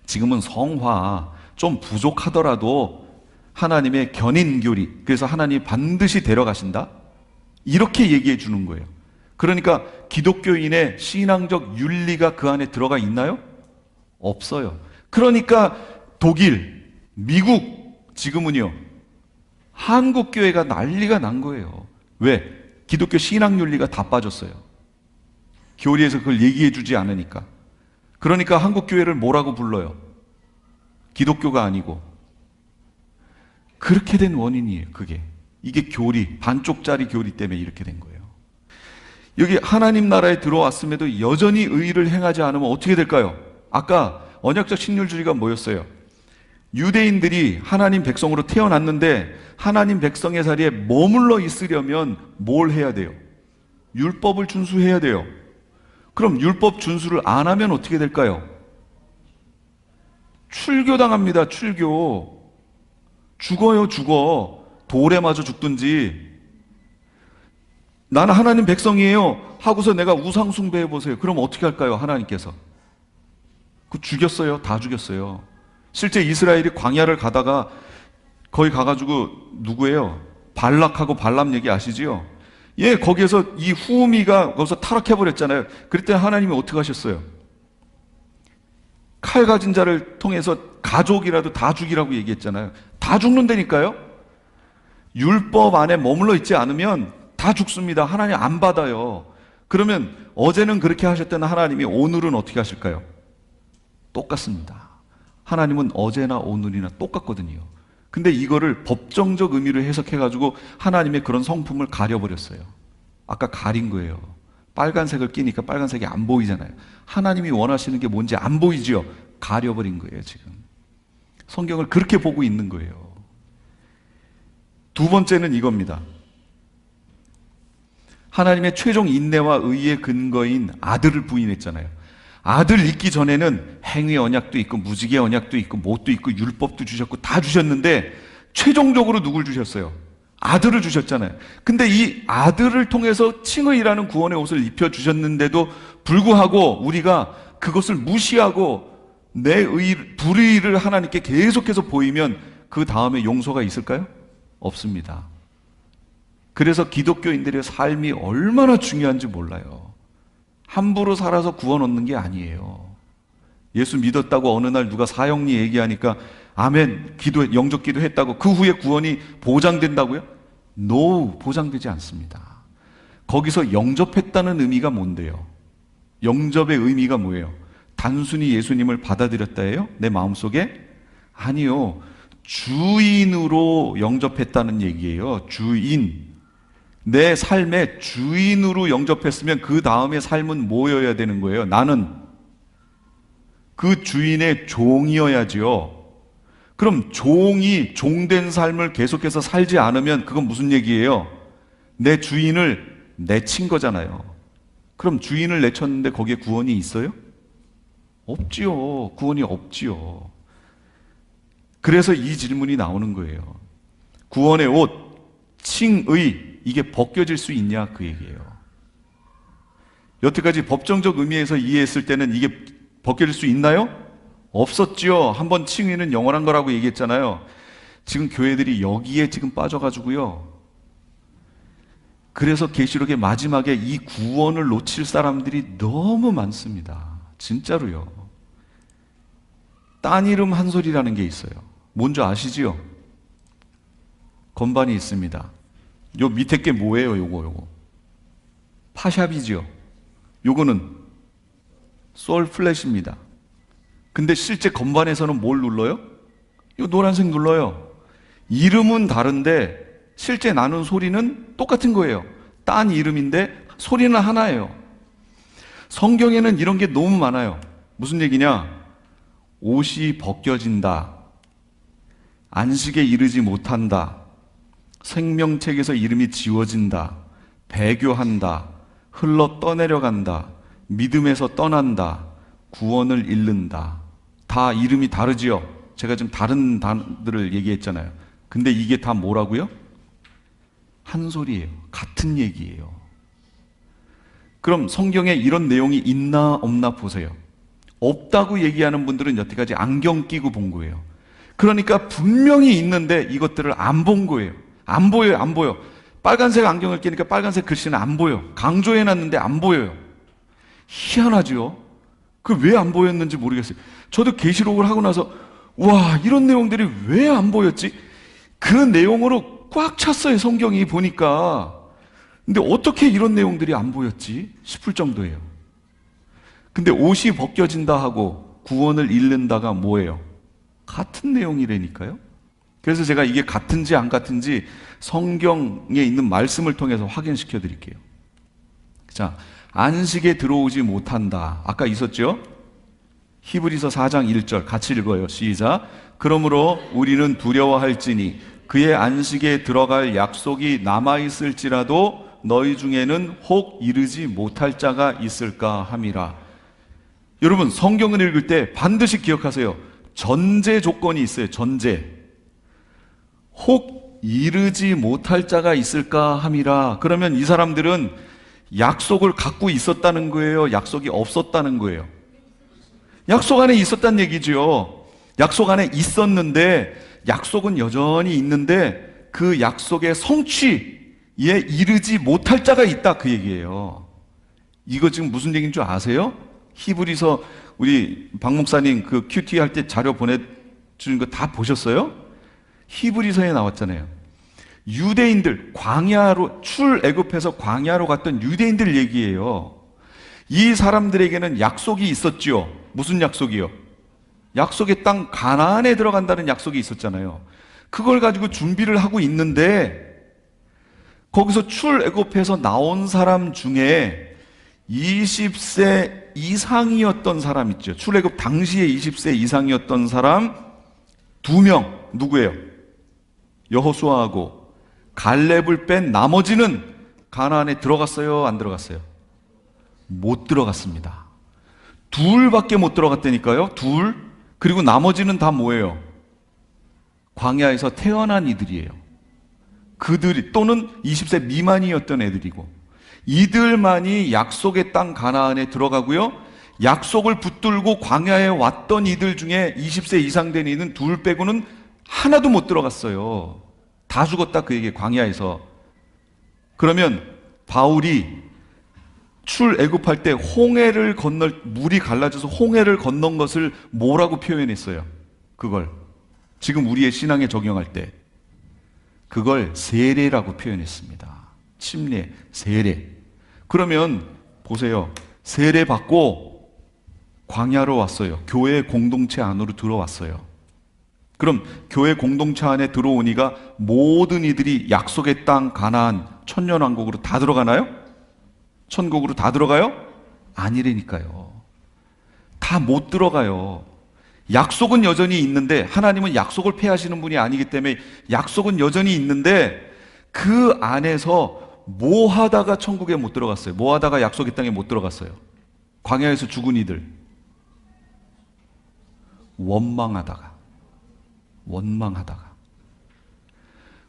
지금은 성화 좀 부족하더라도 하나님의 견인교리, 그래서 하나님이 반드시 데려가신다. 이렇게 얘기해 주는 거예요. 그러니까 기독교인의 신앙적 윤리가 그 안에 들어가 있나요? 없어요. 그러니까 독일, 미국, 지금은요 한국 교회가 난리가 난 거예요. 왜? 기독교 신앙 윤리가 다 빠졌어요. 교리에서 그걸 얘기해 주지 않으니까. 그러니까 한국 교회를 뭐라고 불러요? 기독교가 아니고. 그렇게 된 원인이에요. 이게 교리, 반쪽짜리 교리 때문에 이렇게 된 거예요. 여기 하나님 나라에 들어왔음에도 여전히 의를 행하지 않으면 어떻게 될까요? 아까 언약적 신율주의가 뭐였어요? 유대인들이 하나님 백성으로 태어났는데 하나님 백성의 자리에 머물러 있으려면 뭘 해야 돼요? 율법을 준수해야 돼요. 그럼 율법 준수를 안 하면 어떻게 될까요? 출교당합니다. 출교. 죽어요. 죽어. 돌에 맞아 죽든지. 나는 하나님 백성이에요 하고서 내가 우상 숭배해 보세요. 그럼 어떻게 할까요? 하나님께서 그 죽였어요. 다 죽였어요. 실제 이스라엘이 광야를 가다가 거기 가가지고 누구예요? 발락하고 발람 얘기 아시지요? 예, 거기에서 이 후미가 거기서 타락해버렸잖아요. 그랬더니 하나님이 어떻게 하셨어요? 칼 가진 자를 통해서 가족이라도 다 죽이라고 얘기했잖아요. 다 죽는다니까요. 율법 안에 머물러 있지 않으면 다 죽습니다. 하나님 안 받아요. 그러면 어제는 그렇게 하셨던 하나님이 오늘은 어떻게 하실까요? 똑같습니다. 하나님은 어제나 오늘이나 똑같거든요. 근데 이거를 법정적 의미로 해석해가지고 하나님의 그런 성품을 가려버렸어요. 아까 가린 거예요. 빨간색을 끼니까 빨간색이 안 보이잖아요. 하나님이 원하시는 게 뭔지 안 보이지요? 가려버린 거예요, 지금. 성경을 그렇게 보고 있는 거예요. 두 번째는 이겁니다. 하나님의 최종 인내와 의의 근거인 아들을 부인했잖아요. 아들 있기 전에는 행위 언약도 있고 무지개 언약도 있고 뭣도 있고 율법도 주셨고 다 주셨는데 최종적으로 누굴 주셨어요? 아들을 주셨잖아요. 근데 이 아들을 통해서 칭의라는 구원의 옷을 입혀주셨는데도 불구하고 우리가 그것을 무시하고 내 불의를 하나님께 계속해서 보이면 그 다음에 용서가 있을까요? 없습니다. 그래서 기독교인들의 삶이 얼마나 중요한지 몰라요. 함부로 살아서 구원 얻는 게 아니에요. 예수 믿었다고 어느 날 누가 사형리 얘기하니까 아멘, 영접 기도했다고 그 후에 구원이 보장된다고요? No, 보장되지 않습니다. 거기서 영접했다는 의미가 뭔데요? 영접의 의미가 뭐예요? 단순히 예수님을 받아들였다예요? 내 마음속에? 아니요. 주인으로 영접했다는 얘기예요. 주인. 내 삶의 주인으로 영접했으면 그 다음의 삶은 뭐여야 되는 거예요? 나는 그 주인의 종이어야지요. 그럼 종이 종된 삶을 계속해서 살지 않으면 그건 무슨 얘기예요? 내 주인을 내친 거잖아요. 그럼 주인을 내쳤는데 거기에 구원이 있어요? 없지요. 구원이 없지요. 그래서 이 질문이 나오는 거예요. 구원의 옷, 칭의, 이게 벗겨질 수 있냐 그 얘기예요. 여태까지 법정적 의미에서 이해했을 때는 이게 벗겨질 수 있나요? 없었지요. 한번 칭의는 영원한 거라고 얘기했잖아요. 지금 교회들이 여기에 지금 빠져가지고요. 그래서 계시록의 마지막에 이 구원을 놓칠 사람들이 너무 많습니다. 진짜로요. 딴 이름 한 소리라는 게 있어요. 뭔지 아시지요? 건반이 있습니다. 요 밑에 게 뭐예요? 요거 파샵이죠. 요거는 솔 플랫입니다. 근데 실제 건반에서는 뭘 눌러요? 이 노란색 눌러요. 이름은 다른데 실제 나는 소리는 똑같은 거예요. 딴 이름인데 소리는 하나예요. 성경에는 이런 게 너무 많아요. 무슨 얘기냐? 옷이 벗겨진다. 안식에 이르지 못한다. 생명책에서 이름이 지워진다. 배교한다. 흘러 떠내려간다. 믿음에서 떠난다. 구원을 잃는다. 다 이름이 다르지요. 제가 지금 다른 단어들을 얘기했잖아요. 근데 이게 다 뭐라고요? 한 소리예요. 같은 얘기예요. 그럼 성경에 이런 내용이 있나 없나 보세요. 없다고 얘기하는 분들은 여태까지 안경 끼고 본 거예요. 그러니까 분명히 있는데 이것들을 안 본 거예요. 안 보여요. 안 보여. 빨간색 안경을 끼니까 빨간색 글씨는 안 보여. 강조해놨는데 안 보여요. 희한하죠. 그 왜 안 보였는지 모르겠어요. 저도 계시록을 하고 나서 와, 이런 내용들이 왜 안 보였지? 그 내용으로 꽉 찼어요. 성경이 보니까. 근데 어떻게 이런 내용들이 안 보였지 싶을 정도예요. 근데 옷이 벗겨진다 하고 구원을 잃는다가 뭐예요? 같은 내용이라니까요. 그래서 제가 이게 같은지 안 같은지 성경에 있는 말씀을 통해서 확인시켜 드릴게요. 자, 안식에 들어오지 못한다. 아까 있었죠? 히브리서 4장 1절 같이 읽어요. 시작. 그러므로 우리는 두려워할지니 그의 안식에 들어갈 약속이 남아있을지라도 너희 중에는 혹 이르지 못할 자가 있을까 함이라. 여러분, 성경을 읽을 때 반드시 기억하세요. 전제 조건이 있어요. 전제. 혹 이르지 못할 자가 있을까 함이라. 그러면 이 사람들은 약속을 갖고 있었다는 거예요? 약속이 없었다는 거예요? 약속 안에 있었다는 얘기죠. 약속 안에 있었는데 약속은 여전히 있는데 그 약속의 성취에 이르지 못할 자가 있다 그 얘기예요. 이거 지금 무슨 얘기인 줄 아세요? 히브리서 우리 박 목사님 그 큐티 할 때 자료 보내주는 거 다 보셨어요? 히브리서에 나왔잖아요. 유대인들 광야로 출애굽해서 광야로 갔던 유대인들 얘기예요. 이 사람들에게는 약속이 있었지요. 무슨 약속이요? 약속의 땅 가나안에 들어간다는 약속이 있었잖아요. 그걸 가지고 준비를 하고 있는데 거기서 출애굽해서 나온 사람 중에 20세 이상이었던 사람 있죠. 출애굽 당시에 20세 이상이었던 사람 2명 누구예요? 여호수아하고 갈렙을 뺀 나머지는 가나안에 들어갔어요? 안 들어갔어요? 못 들어갔습니다. 둘밖에 못 들어갔다니까요. 둘. 그리고 나머지는 다 뭐예요? 광야에서 태어난 이들이에요. 그들이 또는 20세 미만이었던 애들이고 이들만이 약속의 땅 가나안에 들어가고요. 약속을 붙들고 광야에 왔던 이들 중에 20세 이상 된 이는 둘 빼고는 하나도 못 들어갔어요. 다 죽었다 그 얘기예요. 광야에서. 그러면 바울이 출애굽할 때 홍해를 건널 물이 갈라져서 홍해를 건넌 것을 뭐라고 표현했어요? 그걸 지금 우리의 신앙에 적용할 때 그걸 세례라고 표현했습니다. 침례, 세례. 그러면 보세요. 세례 받고 광야로 왔어요. 교회 공동체 안으로 들어왔어요. 그럼 교회 공동체 안에 들어오니까 모든 이들이 약속의 땅 가나안 천년왕국으로 다 들어가나요? 천국으로 다 들어가요? 아니라니까요. 다 못 들어가요. 약속은 여전히 있는데, 하나님은 약속을 폐하시는 분이 아니기 때문에 약속은 여전히 있는데, 그 안에서 뭐 하다가 천국에 못 들어갔어요? 뭐 하다가 약속의 땅에 못 들어갔어요? 광야에서 죽은 이들. 원망하다가.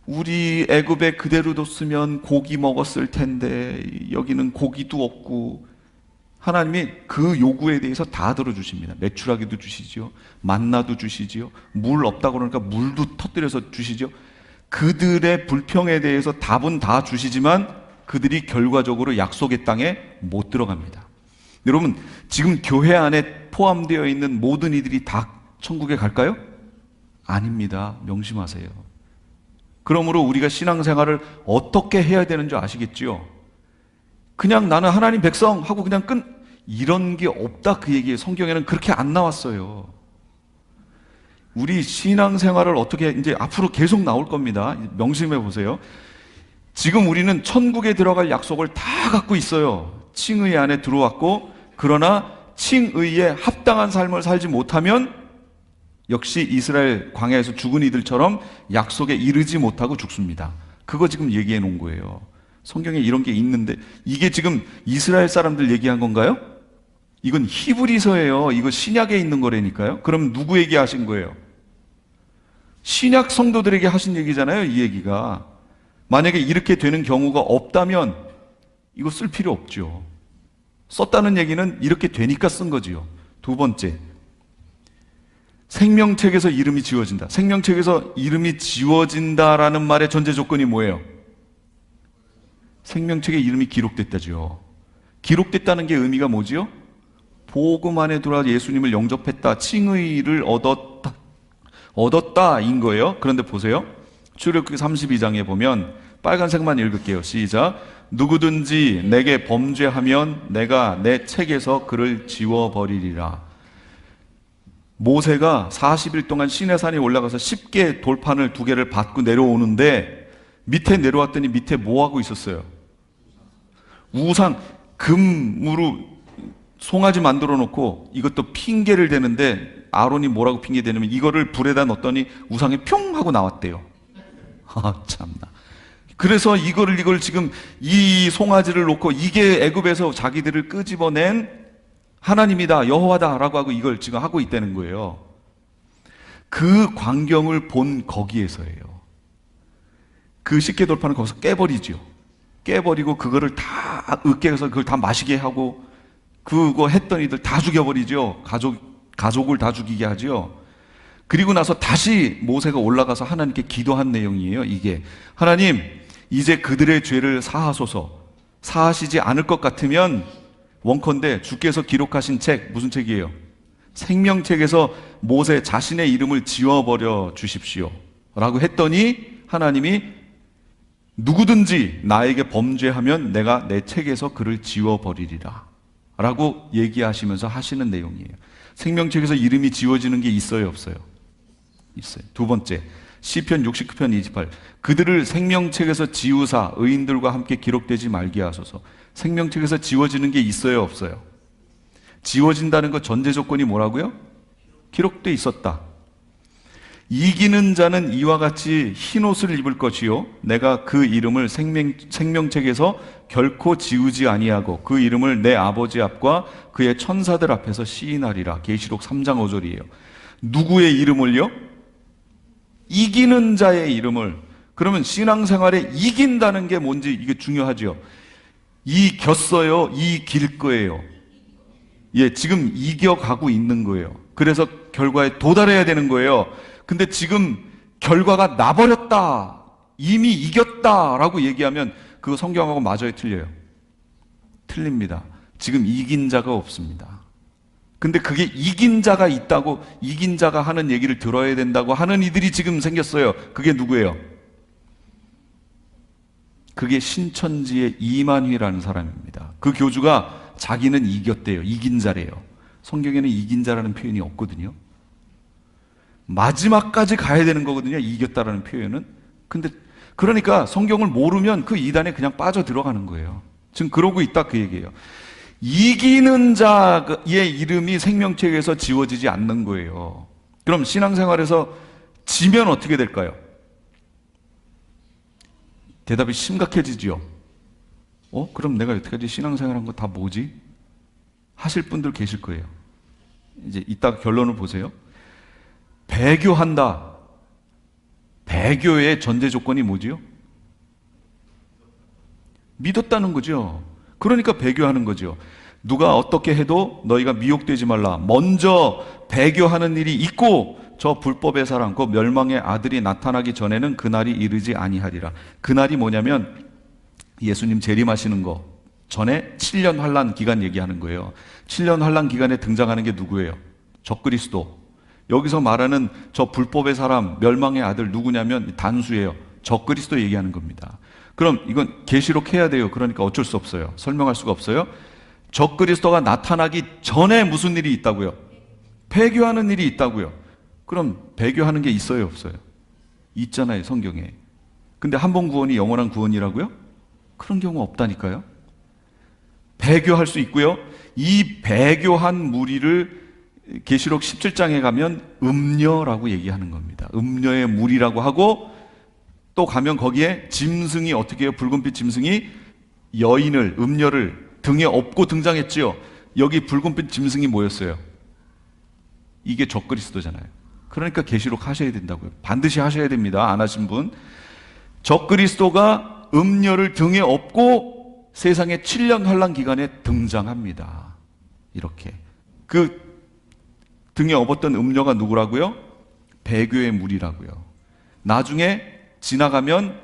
우리 애굽에 그대로 뒀으면 고기 먹었을 텐데 여기는 고기도 없고, 하나님이 그 요구에 대해서 다 들어주십니다. 메추라기도 주시지요, 만나도 주시지요, 물 없다고 그러니까 물도 터뜨려서 주시죠. 그들의 불평에 대해서 답은 다 주시지만 그들이 결과적으로 약속의 땅에 못 들어갑니다. 여러분, 지금 교회 안에 포함되어 있는 모든 이들이 다 천국에 갈까요? 아닙니다. 명심하세요. 그러므로 우리가 신앙생활을 어떻게 해야 되는 줄 아시겠지요? 그냥 나는 하나님 백성 하고 그냥 이런 게 없다, 그 얘기예요. 성경에는 그렇게 안 나왔어요. 우리 신앙생활을 어떻게, 이제 앞으로 계속 나올 겁니다. 명심해 보세요. 지금 우리는 천국에 들어갈 약속을 다 갖고 있어요. 칭의 안에 들어왔고, 그러나 칭의에 합당한 삶을 살지 못하면 역시 이스라엘 광야에서 죽은 이들처럼 약속에 이르지 못하고 죽습니다. 그거 지금 얘기해 놓은 거예요. 성경에 이런 게 있는데, 이게 지금 이스라엘 사람들 얘기한 건가요? 이건 히브리서예요. 이거 신약에 있는 거라니까요. 그럼 누구 얘기하신 거예요? 신약 성도들에게 하신 얘기잖아요, 이 얘기가. 만약에 이렇게 되는 경우가 없다면 이거 쓸 필요 없죠. 썼다는 얘기는 이렇게 되니까 쓴 거지요. 두 번째, 생명책에서 이름이 지워진다. 생명책에서 이름이 지워진다라는 말의 전제 조건이 뭐예요? 생명책에 이름이 기록됐다죠. 기록됐다는 게 의미가 뭐지요? 복음 안에 들어와 예수님을 영접했다, 칭의를 얻었다인 거예요. 그런데 보세요. 출애굽기 32장에 보면, 빨간색만 읽을게요. 시작. 누구든지 내게 범죄하면 내가 내 책에서 그를 지워버리리라. 모세가 40일 동안 시내산에 올라가서 10개 돌판을 2개를 받고 내려오는데, 밑에 내려왔더니 밑에 뭐 하고 있었어요? 우상, 금으로 송아지 만들어 놓고, 이것도 핑계를 대는데 아론이 뭐라고 핑계 대냐면 이거를 불에다 넣었더니 우상이 평 하고 나왔대요. 아, 참나. 그래서 이걸 지금 이 송아지를 놓고, 이게 애굽에서 자기들을 끄집어낸 하나님이다, 여호와다라고 하고 이걸 지금 하고 있다는 거예요. 그 광경을 본 거기에서예요. 그 십계 돌판을 거기서 깨버리죠. 깨버리고 그거를 다 으깨서 그걸 다 마시게 하고, 그거 했던 이들 다 죽여버리죠. 가족을 다 죽이게 하죠. 그리고 나서 다시 모세가 올라가서 하나님께 기도한 내용이에요. 이게, 하나님, 이제 그들의 죄를 사하소서. 사하시지 않을 것 같으면 원컨대 주께서 기록하신 책, 무슨 책이에요? 생명책에서 모세 자신의 이름을 지워버려 주십시오 라고 했더니, 하나님이 누구든지 나에게 범죄하면 내가 내 책에서 그를 지워버리리라 라고 얘기하시면서 하시는 내용이에요. 생명책에서 이름이 지워지는 게 있어요, 없어요? 있어요. 두 번째, 시편 69편 28. 그들을 생명책에서 지우사 의인들과 함께 기록되지 말게 하소서. 생명책에서 지워지는 게 있어요, 없어요? 지워진다는 거 전제 조건이 뭐라고요? 기록돼 있었다. 이기는 자는 이와 같이 흰옷을 입을 것이요, 내가 그 이름을 생명책에서 결코 지우지 아니하고 그 이름을 내 아버지 앞과 그의 천사들 앞에서 시인하리라. 계시록 3장 5절이에요. 누구의 이름을요? 이기는 자의 이름을. 그러면 신앙생활에 이긴다는 게 뭔지 이게 중요하죠. 이겼어요, 이길 거예요? 예, 지금 이겨가고 있는 거예요. 그래서 결과에 도달해야 되는 거예요. 근데 지금 결과가 나버렸다, 이미 이겼다라고 얘기하면 그거 성경하고 맞아요, 틀려요? 틀립니다. 지금 이긴 자가 없습니다. 근데 그게 이긴 자가 있다고, 이긴 자가 하는 얘기를 들어야 된다고 하는 이들이 지금 생겼어요. 그게 누구예요? 그게 신천지의 이만휘라는 사람입니다. 그 교주가 자기는 이겼대요. 이긴 자래요. 성경에는 이긴 자라는 표현이 없거든요. 마지막까지 가야 되는 거거든요, 이겼다라는 표현은. 근데 그러니까 성경을 모르면 그 이단에 그냥 빠져 들어가는 거예요. 지금 그러고 있다 그 얘기예요. 이기는 자의 이름이 생명책에서 지워지지 않는 거예요. 그럼 신앙생활에서 지면 어떻게 될까요? 대답이 심각해지지요. 그럼 내가 여태까지 신앙생활한 거 다 뭐지? 하실 분들 계실 거예요. 이제 이따 결론을 보세요. 배교한다. 배교의 전제 조건이 뭐지요? 믿었다는 거죠. 그러니까 배교하는 거죠. 누가 어떻게 해도 너희가 미혹되지 말라. 먼저 배교하는 일이 있고 저 불법의 사람, 그 멸망의 아들이 나타나기 전에는 그날이 이르지 아니하리라. 그날이 뭐냐면 예수님 재림하시는 거 전에 7년 환란 기간 얘기하는 거예요. 7년 환란 기간에 등장하는 게 누구예요? 적그리스도. 여기서 말하는 저 불법의 사람, 멸망의 아들 누구냐면 단수예요. 적그리스도 얘기하는 겁니다. 그럼 이건 계시록 해야 돼요. 그러니까 어쩔 수 없어요. 설명할 수가 없어요. 적그리스도가 나타나기 전에 무슨 일이 있다고요? 배교하는 일이 있다고요. 그럼 배교하는 게 있어요, 없어요? 있잖아요, 성경에. 근데 한 번 구원이 영원한 구원이라고요? 그런 경우 없다니까요. 배교할 수 있고요. 이 배교한 무리를 계시록 17장에 가면 음녀라고 얘기하는 겁니다. 음녀의 무리라고 하고 또 가면 거기에 짐승이 어떻게 해요? 붉은빛 짐승이 여인을, 음녀를 등에 업고 등장했지요. 여기 붉은빛 짐승이 뭐였어요? 이게 적그리스도잖아요. 그러니까 계시록 하셔야 된다고요. 반드시 하셔야 됩니다. 안 하신 분. 적그리스도가 음녀를 등에 업고 세상의 7년 환란 기간에 등장합니다. 이렇게. 그 등에 업었던 음녀가 누구라고요? 배교의 무리라고요. 나중에 지나가면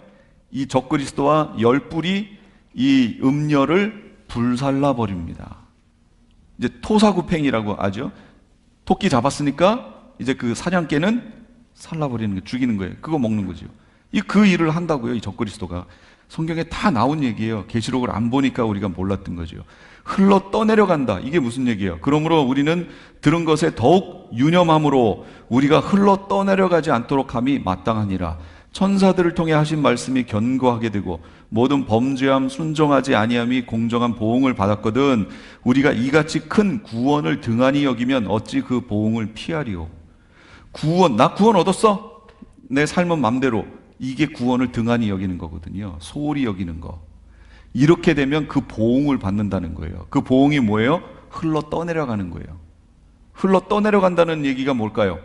이 적그리스도와 열뿔이 이 음녀를 불살라 버립니다. 이제 토사구팽이라고 하죠. 토끼 잡았으니까 이제 그 사냥개는 살라버리는 거, 죽이는 거예요. 그거 먹는 거죠. 그 일을 한다고요, 이 적그리스도가. 성경에 다 나온 얘기예요. 계시록을 안 보니까 우리가 몰랐던 거죠. 흘러 떠내려간다. 이게 무슨 얘기예요? 그러므로 우리는 들은 것에 더욱 유념함으로 우리가 흘러 떠내려가지 않도록 함이 마땅하니라. 천사들을 통해 하신 말씀이 견고하게 되고 모든 범죄함 순종하지 아니함이 공정한 보응을 받았거든 우리가 이같이 큰 구원을 등한히 여기면 어찌 그 보응을 피하리오. 나 구원 얻었어? 내 삶은 맘대로. 이게 구원을 등한히 여기는 거거든요. 소홀히 여기는 거. 이렇게 되면 그 보응을 받는다는 거예요. 그 보응이 뭐예요? 흘러 떠내려가는 거예요. 흘러 떠내려간다는 얘기가 뭘까요?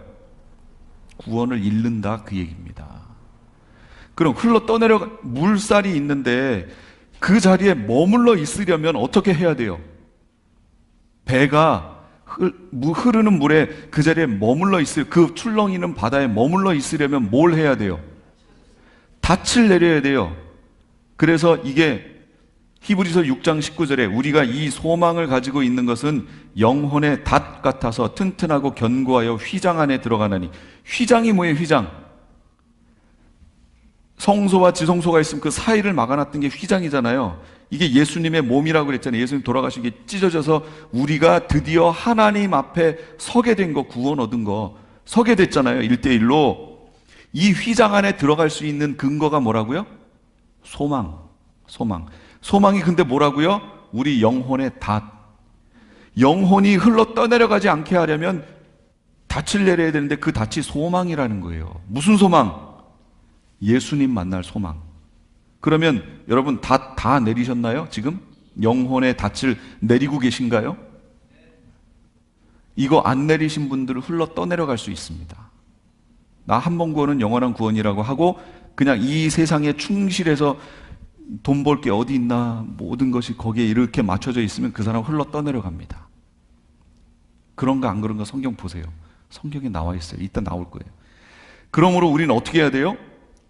구원을 잃는다 그 얘기입니다. 그럼 흘러 떠내려가 물살이 있는데 그 자리에 머물러 있으려면 어떻게 해야 돼요? 배가 흐르는 물에 그 자리에 머물러 그 출렁이는 바다에 머물러 있으려면 뭘 해야 돼요? 닻을 내려야 돼요. 그래서 이게 히브리서 6장 19절에 우리가 이 소망을 가지고 있는 것은 영혼의 닷 같아서 튼튼하고 견고하여 휘장 안에 들어가나니. 휘장이 뭐예요? 휘장. 성소와 지성소가 있으면 그 사이를 막아놨던 게 휘장이잖아요. 이게 예수님의 몸이라고 그랬잖아요. 예수님 돌아가신 게 찢어져서 우리가 드디어 하나님 앞에 서게 된 거, 구원 얻은 거 서게 됐잖아요. 1대1로. 이 휘장 안에 들어갈 수 있는 근거가 뭐라고요? 소망. 소망이 근데 뭐라고요? 우리 영혼의 닷. 영혼이 흘러 떠내려가지 않게 하려면 닻을 내려야 되는데 그 닻이 소망이라는 거예요. 무슨 소망? 예수님 만날 소망. 그러면 여러분 다 내리셨나요? 지금? 영혼의 닻을 내리고 계신가요? 이거 안 내리신 분들은 흘러 떠내려갈 수 있습니다. 나 한 번 구원은 영원한 구원이라고 하고 그냥 이 세상에 충실해서 돈 벌 게 어디 있나 모든 것이 거기에 이렇게 맞춰져 있으면 그 사람 흘러 떠내려갑니다. 그런가 안 그런가 성경 보세요. 성경에 나와 있어요. 이따 나올 거예요. 그러므로 우리는 어떻게 해야 돼요?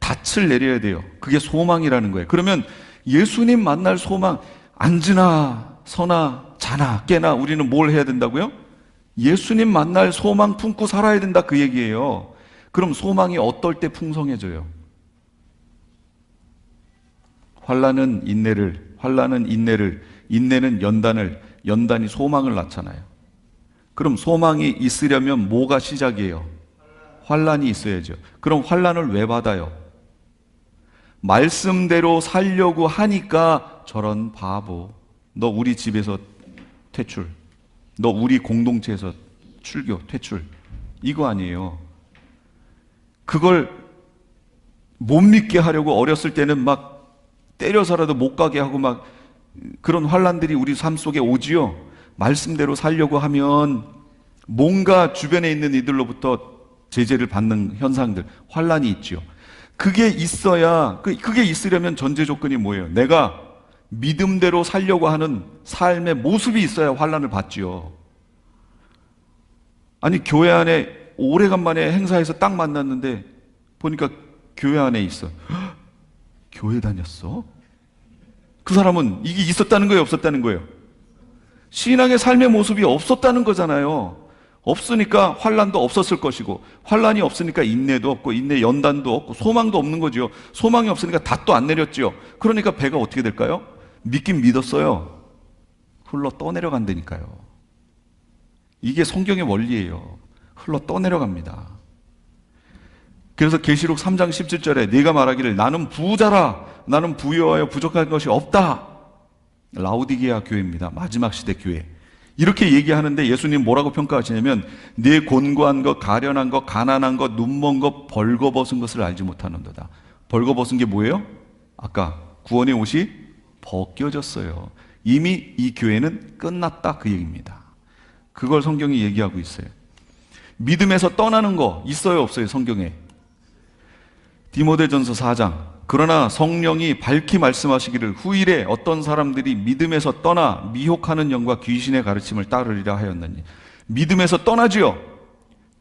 닻을 내려야 돼요. 그게 소망이라는 거예요. 그러면 예수님 만날 소망, 앉으나 서나 자나 깨나 우리는 뭘 해야 된다고요? 예수님 만날 소망 품고 살아야 된다 그 얘기예요. 그럼 소망이 어떨 때 풍성해져요? 환난은 인내를, 인내는 연단을, 연단이 소망을 낳잖아요. 그럼 소망이 있으려면 뭐가 시작이에요? 환난이 있어야죠. 그럼 환난을 왜 받아요? 말씀대로 살려고 하니까 저런 바보. 너 우리 집에서 퇴출. 너 우리 공동체에서 출교, 퇴출. 이거 아니에요. 그걸 못 믿게 하려고 어렸을 때는 막 때려서라도 못 가게 하고 막 그런 환란들이 우리 삶 속에 오지요. 말씀대로 살려고 하면 뭔가 주변에 있는 이들로부터 제재를 받는 현상들, 환란이 있지요. 그게 있어야, 그게 있으려면 전제 조건이 뭐예요? 내가 믿음대로 살려고 하는 삶의 모습이 있어야 환란을 받지요. 아니, 교회 안에 오래간만에 행사에서 딱 만났는데 보니까 교회 안에 있어. 헉, 교회 다녔어? 그 사람은 이게 있었다는 거예요, 없었다는 거예요? 신앙의 삶의 모습이 없었다는 거잖아요. 없으니까 환란도 없었을 것이고, 환란이 없으니까 인내도 없고, 인내 연단도 없고, 소망도 없는 거지요. 소망이 없으니까 닷도 안 내렸지요. 그러니까 배가 어떻게 될까요? 믿긴 믿었어요. 흘러 떠내려간다니까요. 이게 성경의 원리예요. 흘러 떠내려갑니다. 그래서 계시록 3장 17절에 네가 말하기를 나는 부자라, 나는 부유하여 부족한 것이 없다. 라오디게아 교회입니다. 마지막 시대 교회. 이렇게 얘기하는데 예수님 뭐라고 평가하시냐면 네 곤고한 것, 가련한 것, 가난한 것, 눈먼 것, 벌거벗은 것을 알지 못하는도다. 벌거벗은 게 뭐예요? 아까 구원의 옷이 벗겨졌어요. 이미 이 교회는 끝났다, 그 얘기입니다. 그걸 성경이 얘기하고 있어요. 믿음에서 떠나는 거 있어요, 없어요? 성경에. 디모데전서 4장. 그러나 성령이 밝히 말씀하시기를 후일에 어떤 사람들이 믿음에서 떠나 미혹하는 영과 귀신의 가르침을 따르리라 하였느니. 믿음에서 떠나지요.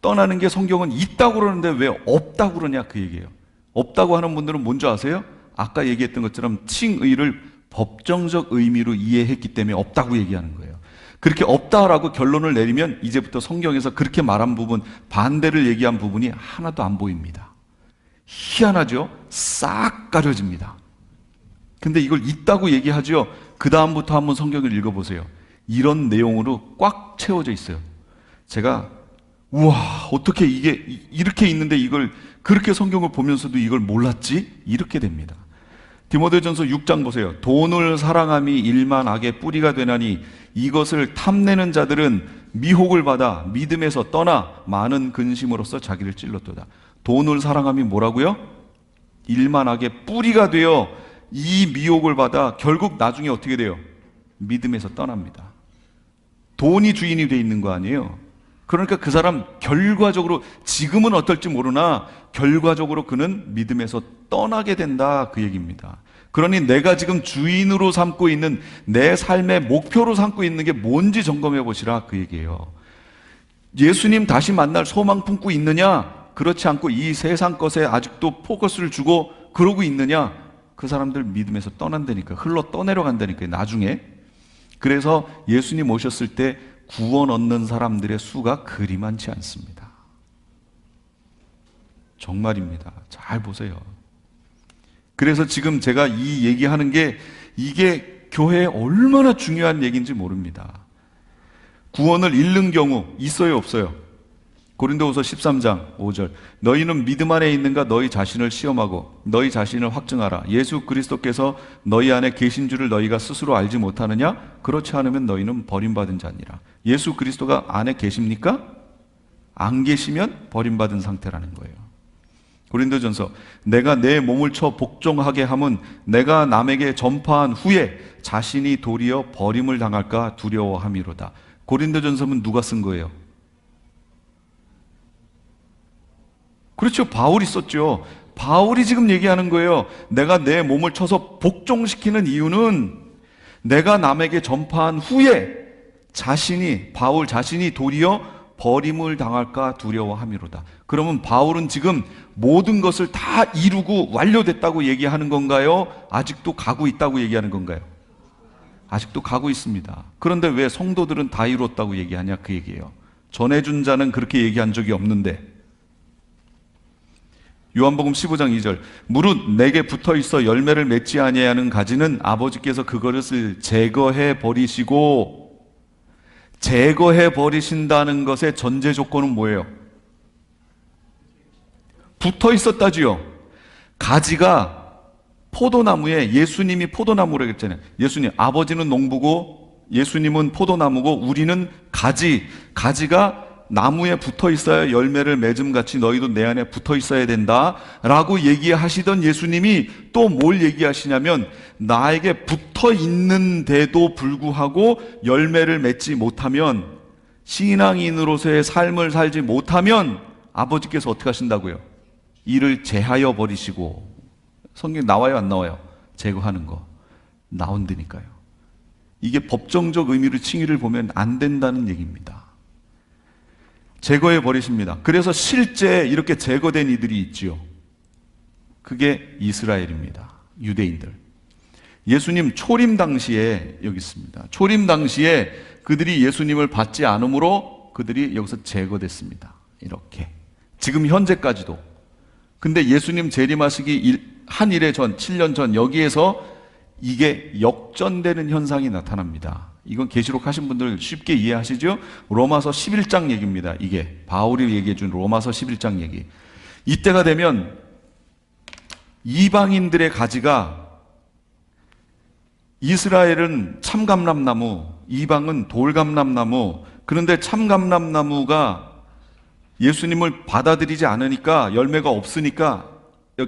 떠나는 게 성경은 있다고 그러는데 왜 없다고 그러냐, 그 얘기예요. 없다고 하는 분들은 뭔지 아세요? 아까 얘기했던 것처럼 칭의를 법정적 의미로 이해했기 때문에 없다고 얘기하는 거예요. 그렇게 없다라고 결론을 내리면 이제부터 성경에서 그렇게 말한 부분, 반대를 얘기한 부분이 하나도 안 보입니다. 희한하죠? 싹 가려집니다. 근데 이걸 있다고 얘기하죠? 그 다음부터 한번 성경을 읽어보세요. 이런 내용으로 꽉 채워져 있어요. 제가 우와, 어떻게 이게 이렇게 있는데 이걸 그렇게 성경을 보면서도 이걸 몰랐지? 이렇게 됩니다. 디모데전서 6장 보세요. 돈을 사랑함이 일만 악의 뿌리가 되나니 이것을 탐내는 자들은 미혹을 받아 믿음에서 떠나 많은 근심으로써 자기를 찔렀도다. 돈을 사랑함이 뭐라고요? 일만 악의 뿌리가 되어 이 미혹을 받아 결국 나중에 어떻게 돼요? 믿음에서 떠납니다. 돈이 주인이 돼 있는 거 아니에요? 그러니까 그 사람 결과적으로 지금은 어떨지 모르나 결과적으로 그는 믿음에서 떠나게 된다, 그 얘기입니다. 그러니 내가 지금 주인으로 삼고 있는 내 삶의 목표로 삼고 있는 게 뭔지 점검해 보시라, 그 얘기예요. 예수님 다시 만날 소망 품고 있느냐? 그렇지 않고 이 세상 것에 아직도 포커스를 주고 그러고 있느냐? 그 사람들 믿음에서 떠난다니까, 흘러 떠내려간다니까요, 나중에. 그래서 예수님 오셨을 때 구원 얻는 사람들의 수가 그리 많지 않습니다. 정말입니다. 잘 보세요. 그래서 지금 제가 이 얘기하는 게 이게 교회에 얼마나 중요한 얘기인지 모릅니다. 구원을 잃는 경우 있어요, 없어요? 고린도후서 13장 5절. 너희는 믿음 안에 있는가 너희 자신을 시험하고 너희 자신을 확증하라. 예수 그리스도께서 너희 안에 계신 줄을 너희가 스스로 알지 못하느냐? 그렇지 않으면 너희는 버림받은 자니라. 예수 그리스도가 안에 계십니까? 안 계시면 버림받은 상태라는 거예요. 고린도전서 내가 내 몸을 쳐 복종하게 함은 내가 남에게 전파한 후에 자신이 도리어 버림을 당할까 두려워함이로다. 고린도전서는 누가 쓴 거예요? 그렇죠. 바울이 썼죠. 바울이 지금 얘기하는 거예요. 내가 내 몸을 쳐서 복종시키는 이유는 내가 남에게 전파한 후에 바울 자신이 도리어 버림을 당할까 두려워함이로다. 그러면 바울은 지금 모든 것을 다 이루고 완료됐다고 얘기하는 건가요? 아직도 가고 있다고 얘기하는 건가요? 아직도 가고 있습니다. 그런데 왜 성도들은 다 이뤘다고 얘기하냐, 그 얘기예요. 전해준 자는 그렇게 얘기한 적이 없는데. 요한복음 15장 2절. 무릇 내게 붙어있어 열매를 맺지 아니하는 가지는 아버지께서 그것을 제거해 버리시고, 제거해 버리신다는 것의 전제 조건은 뭐예요? 붙어 있었다지요. 가지가 포도나무에 예수님이 포도나무라고 했잖아요. 예수님, 아버지는 농부고 예수님은 포도나무고 우리는 가지가 나무에 붙어 있어야 열매를 맺음같이 너희도 내 안에 붙어 있어야 된다 라고 얘기하시던 예수님이 또 뭘 얘기하시냐면, 나에게 붙어 있는데도 불구하고 열매를 맺지 못하면, 신앙인으로서의 삶을 살지 못하면 아버지께서 어떻게 하신다고요? 이를 제하여 버리시고. 성경에 나와요, 안 나와요? 제거하는 거 나온다니까요. 이게 법정적 의미로 칭의를 보면 안 된다는 얘기입니다. 제거해 버리십니다. 그래서 실제 이렇게 제거된 이들이 있지요. 그게 이스라엘입니다. 유대인들. 예수님 초림 당시에 여기 있습니다. 초림 당시에 그들이 예수님을 받지 않으므로 그들이 여기서 제거됐습니다. 이렇게 지금 현재까지도. 근데 예수님 재림하시기 한 일해 전, 7년 전 여기에서 이게 역전되는 현상이 나타납니다. 이건 계시록 하신 분들 쉽게 이해하시죠? 로마서 11장 얘기입니다. 이게 바울이 얘기해 준 로마서 11장 얘기. 이때가 되면 이방인들의 가지가, 이스라엘은 참감람나무, 이방은 돌감람나무. 그런데 참감람나무가 예수님을 받아들이지 않으니까, 열매가 없으니까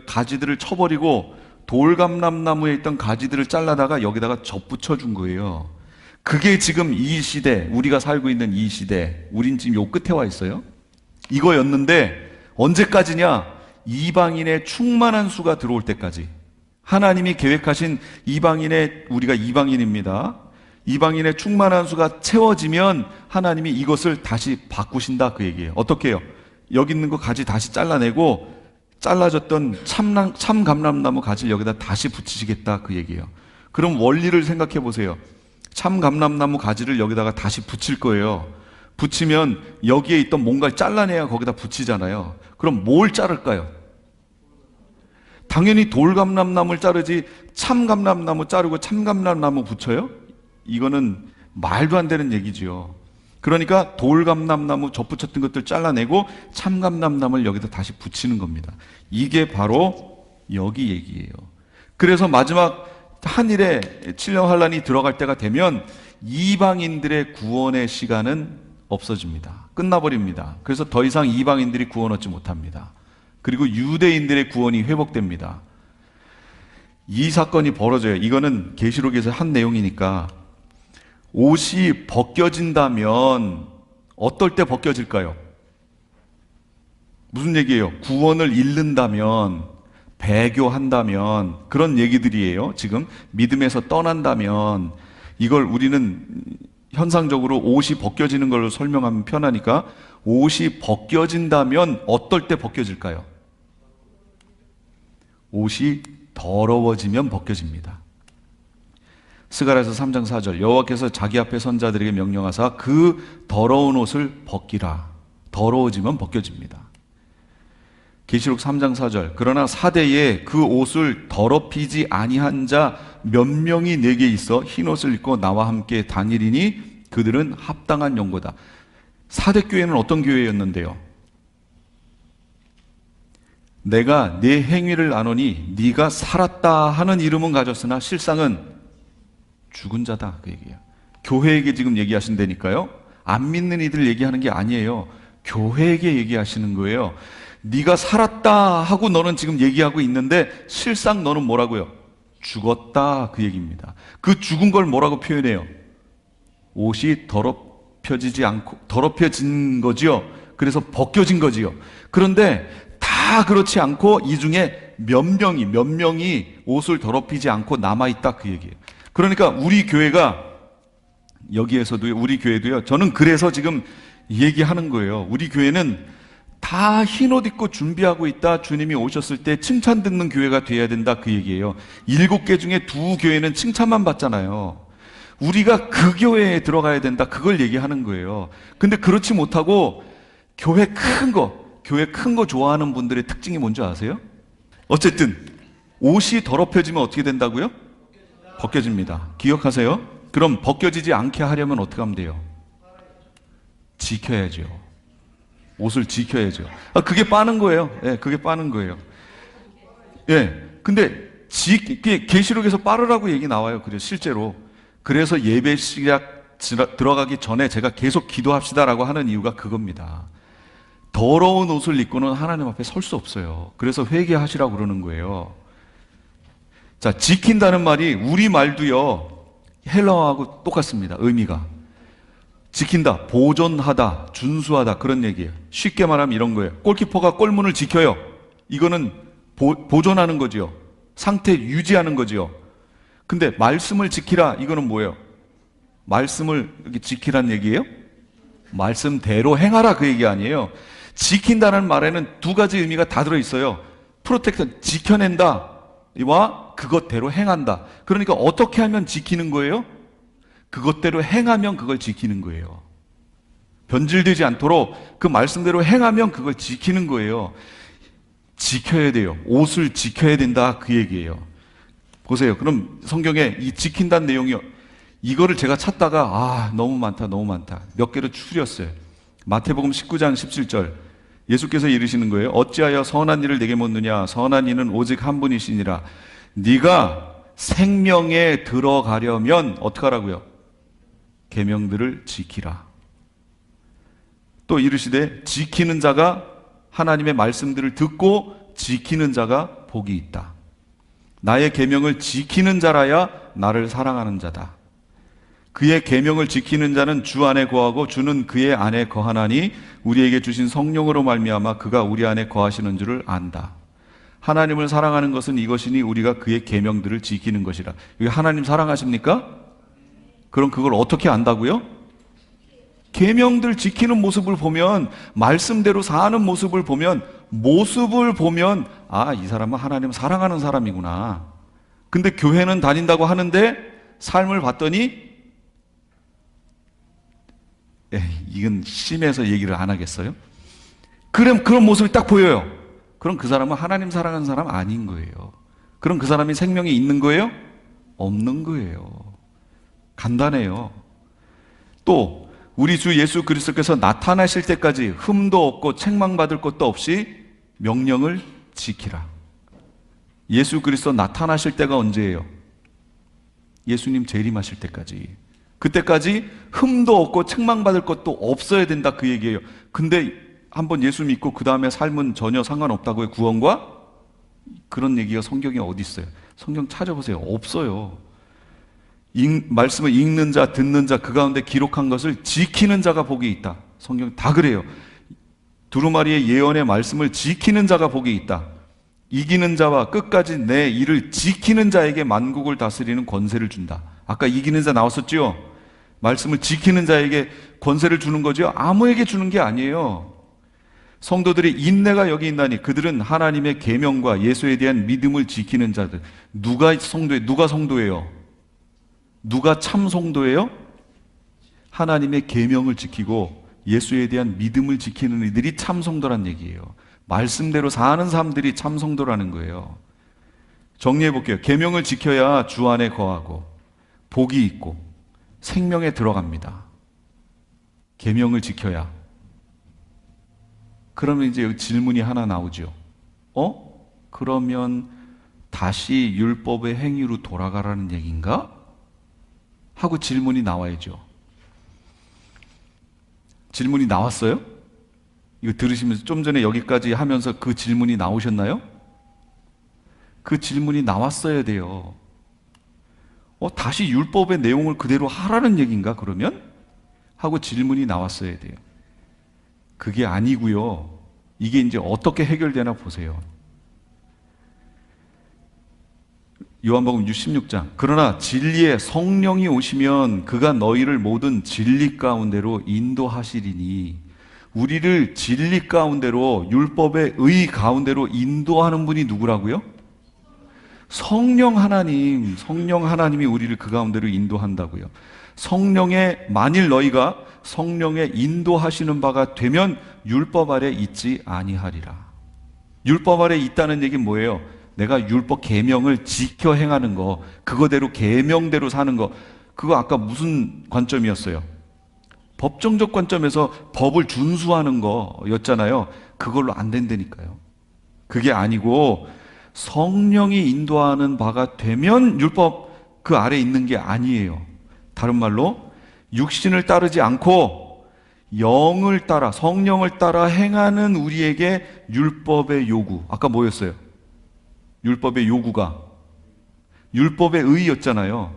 가지들을 쳐버리고 돌감람나무에 있던 가지들을 잘라다가 여기다가 접붙여 준 거예요. 그게 지금 이 시대, 우리가 살고 있는 이 시대, 우린 지금 요 끝에 와 있어요. 이거였는데 언제까지냐? 이방인의 충만한 수가 들어올 때까지. 하나님이 계획하신 우리가 이방인입니다. 이방인의 충만한 수가 채워지면 하나님이 이것을 다시 바꾸신다, 그 얘기예요. 어떻게 해요? 여기 있는 거 가지 다시 잘라내고 잘라졌던 참감람나무 가지를 여기다 다시 붙이시겠다, 그 얘기예요. 그럼 원리를 생각해 보세요. 참감람나무 가지를 여기다가 다시 붙일 거예요. 붙이면 여기에 있던 뭔가를 잘라내야 거기다 붙이잖아요. 그럼 뭘 자를까요? 당연히 돌감람나무를 자르지 참감람나무 자르고 참감람나무 붙여요? 이거는 말도 안 되는 얘기죠. 그러니까 돌감람나무 접붙였던 것들 잘라내고 참감람나무를 여기다 다시 붙이는 겁니다. 이게 바로 여기 얘기예요. 그래서 마지막 한일에 7년 환란이 들어갈 때가 되면 이방인들의 구원의 시간은 없어집니다. 끝나버립니다. 그래서 더 이상 이방인들이 구원 얻지 못합니다. 그리고 유대인들의 구원이 회복됩니다. 이 사건이 벌어져요. 이거는 계시록에서 한 내용이니까. 옷이 벗겨진다면 어떨 때 벗겨질까요? 무슨 얘기예요? 구원을 잃는다면, 배교한다면, 그런 얘기들이에요. 지금 믿음에서 떠난다면. 이걸 우리는 현상적으로 옷이 벗겨지는 걸로 설명하면 편하니까, 옷이 벗겨진다면 어떨 때 벗겨질까요? 옷이 더러워지면 벗겨집니다. 스가랴서 3장 4절, 여호와께서 자기 앞에 선자들에게 명령하사 그 더러운 옷을 벗기라. 더러워지면 벗겨집니다. 계시록 3장 4절, 그러나 사대에 그 옷을 더럽히지 아니한 자 몇 명이 내게 있어 흰옷을 입고 나와 함께 다니리니 그들은 합당한 연고다. 사대 교회는 어떤 교회였는데요? 내가 네 행위를 아노니 네가 살았다 하는 이름은 가졌으나 실상은 죽은 자다, 그 얘기예요. 교회에게 지금 얘기하신다니까요. 안 믿는 이들 얘기하는 게 아니에요. 교회에게 얘기하시는 거예요. 네가 살았다 하고 너는 지금 얘기하고 있는데 실상 너는 뭐라고요? 죽었다, 그 얘기입니다. 그 죽은 걸 뭐라고 표현해요? 옷이 더럽혀진 거지요. 그래서 벗겨진 거지요. 그런데 다 그렇지 않고 이 중에 몇 명이 옷을 더럽히지 않고 남아있다, 그 얘기예요. 그러니까 우리 교회가, 여기에서도 우리 교회도요, 저는 그래서 지금 얘기하는 거예요. 우리 교회는 다 흰옷 입고 준비하고 있다. 주님이 오셨을 때 칭찬 듣는 교회가 돼야 된다, 그 얘기예요. 7개 중에 2교회는 칭찬만 받잖아요. 우리가 그 교회에 들어가야 된다, 그걸 얘기하는 거예요. 근데 그렇지 못하고 교회 큰 거 좋아하는 분들의 특징이 뭔지 아세요? 어쨌든 옷이 더럽혀지면 어떻게 된다고요? 벗겨집니다. 기억하세요. 그럼 벗겨지지 않게 하려면 어떻게 하면 돼요? 지켜야죠. 옷을 지켜야죠. 그게 빠는 거예요. 예, 그게 빠는 거예요. 예. 근데 계시록에서 빠르라고 얘기 나와요. 그래서 실제로. 그래서 예배 시작 들어가기 전에 제가 계속 기도합시다라고 하는 이유가 그겁니다. 더러운 옷을 입고는 하나님 앞에 설 수 없어요. 그래서 회개하시라고 그러는 거예요. 자, 지킨다는 말이 우리 말도요, 헬라어하고 똑같습니다. 의미가. 지킨다, 보존하다, 준수하다, 그런 얘기예요. 쉽게 말하면 이런 거예요. 골키퍼가 골문을 지켜요. 이거는 보존하는 거지요. 상태 유지하는 거지요. 근데 말씀을 지키라, 이거는 뭐예요? 말씀을 이렇게 지키라는 얘기예요? 말씀대로 행하라, 그 얘기 아니에요. 지킨다는 말에는 두 가지 의미가 다 들어있어요. 프로텍트, 지켜낸다와 그것대로 행한다. 그러니까 어떻게 하면 지키는 거예요? 그것대로 행하면 그걸 지키는 거예요. 변질되지 않도록 그 말씀대로 행하면 그걸 지키는 거예요. 지켜야 돼요. 옷을 지켜야 된다, 그 얘기예요. 보세요. 그럼 성경에 이 지킨다는 내용이요, 이거를 제가 찾다가 너무 많다 몇 개를 추렸어요. 마태복음 19장 17절, 예수께서 이르시는 거예요. 어찌하여 선한 일을 내게 묻느냐? 선한 이는 오직 한 분이시니라. 네가 생명에 들어가려면 어떻게 하라고요? 계명들을 지키라. 또 이르시되 지키는 자가, 하나님의 말씀들을 듣고 지키는 자가 복이 있다. 나의 계명을 지키는 자라야 나를 사랑하는 자다. 그의 계명을 지키는 자는 주 안에 거하고 주는 그의 안에 거하나니 우리에게 주신 성령으로 말미암아 그가 우리 안에 거하시는 줄을 안다. 하나님을 사랑하는 것은 이것이니 우리가 그의 계명들을 지키는 것이라. 여기 하나님 사랑하십니까? 그럼 그걸 어떻게 안다고요? 계명들 지키는 모습을 보면, 말씀대로 사는 모습을 보면, 이 사람은 하나님 사랑하는 사람이구나. 근데 교회는 다닌다고 하는데 삶을 봤더니 이건 심해서 얘기를 안 하겠어요? 그런 모습이 딱 보여요. 그럼 그 사람은 하나님 사랑하는 사람 아닌 거예요. 그럼 그 사람이 생명이 있는 거예요? 없는 거예요. 간단해요. 또 우리 주 예수 그리스도께서 나타나실 때까지 흠도 없고 책망받을 것도 없이 명령을 지키라. 예수 그리스도 나타나실 때가 언제예요? 예수님 재림하실 때까지. 그때까지 흠도 없고 책망받을 것도 없어야 된다, 그 얘기예요. 근데 한번 예수 믿고 그 다음에 삶은 전혀 상관없다고요? 구원과? 그런 얘기가 성경에 어디 있어요? 성경 찾아보세요. 없어요. 말씀을 읽는 자, 듣는 자, 그 가운데 기록한 것을 지키는 자가 복이 있다. 성경 다 그래요. 두루마리의 예언의 말씀을 지키는 자가 복이 있다. 이기는 자와 끝까지 내 일을 지키는 자에게 만국을 다스리는 권세를 준다. 아까 이기는 자 나왔었죠? 말씀을 지키는 자에게 권세를 주는 거죠. 아무에게 주는 게 아니에요. 성도들이 인내가 여기 있나니 그들은 하나님의 계명과 예수에 대한 믿음을 지키는 자들. 누가 성도예요? 누가 참 성도예요? 하나님의 계명을 지키고 예수에 대한 믿음을 지키는 이들이 참 성도란 얘기예요. 말씀대로 사는 사람들이 참 성도라는 거예요. 정리해 볼게요. 계명을 지켜야 주 안에 거하고 복이 있고 생명에 들어갑니다. 계명을 지켜야. 그러면 이제 여기 질문이 하나 나오죠. 그러면 다시 율법의 행위로 돌아가라는 얘기인가? 하고 질문이 나와야죠. 질문이 나왔어요? 이거 들으시면서 좀 전에 여기까지 하면서 그 질문이 나오셨나요? 그 질문이 나왔어야 돼요. 다시 율법의 내용을 그대로 하라는 얘기인가 그러면? 하고 질문이 나왔어야 돼요. 그게 아니고요. 이게 이제 어떻게 해결되나 보세요. 요한복음 16장. 그러나 진리의 성령이 오시면 그가 너희를 모든 진리 가운데로 인도하시리니. 우리를 진리 가운데로, 율법의 의 가운데로 인도하는 분이 누구라고요? 성령 하나님이 우리를 그 가운데로 인도한다고요. 만일 너희가 성령의 인도하시는 바가 되면 율법 아래 있지 아니하리라. 율법 아래 있다는 얘기는 뭐예요? 내가 율법 계명을 지켜 행하는 거, 그거대로 계명대로 사는 거. 그거 아까 무슨 관점이었어요? 법정적 관점에서 법을 준수하는 거였잖아요. 그걸로 안 된다니까요. 그게 아니고 성령이 인도하는 바가 되면 율법 그 아래 있는 게 아니에요. 다른 말로 육신을 따르지 않고 영을 따라, 성령을 따라 행하는 우리에게 율법의 요구. 아까 뭐였어요? 율법의 요구가 율법의 의였잖아요.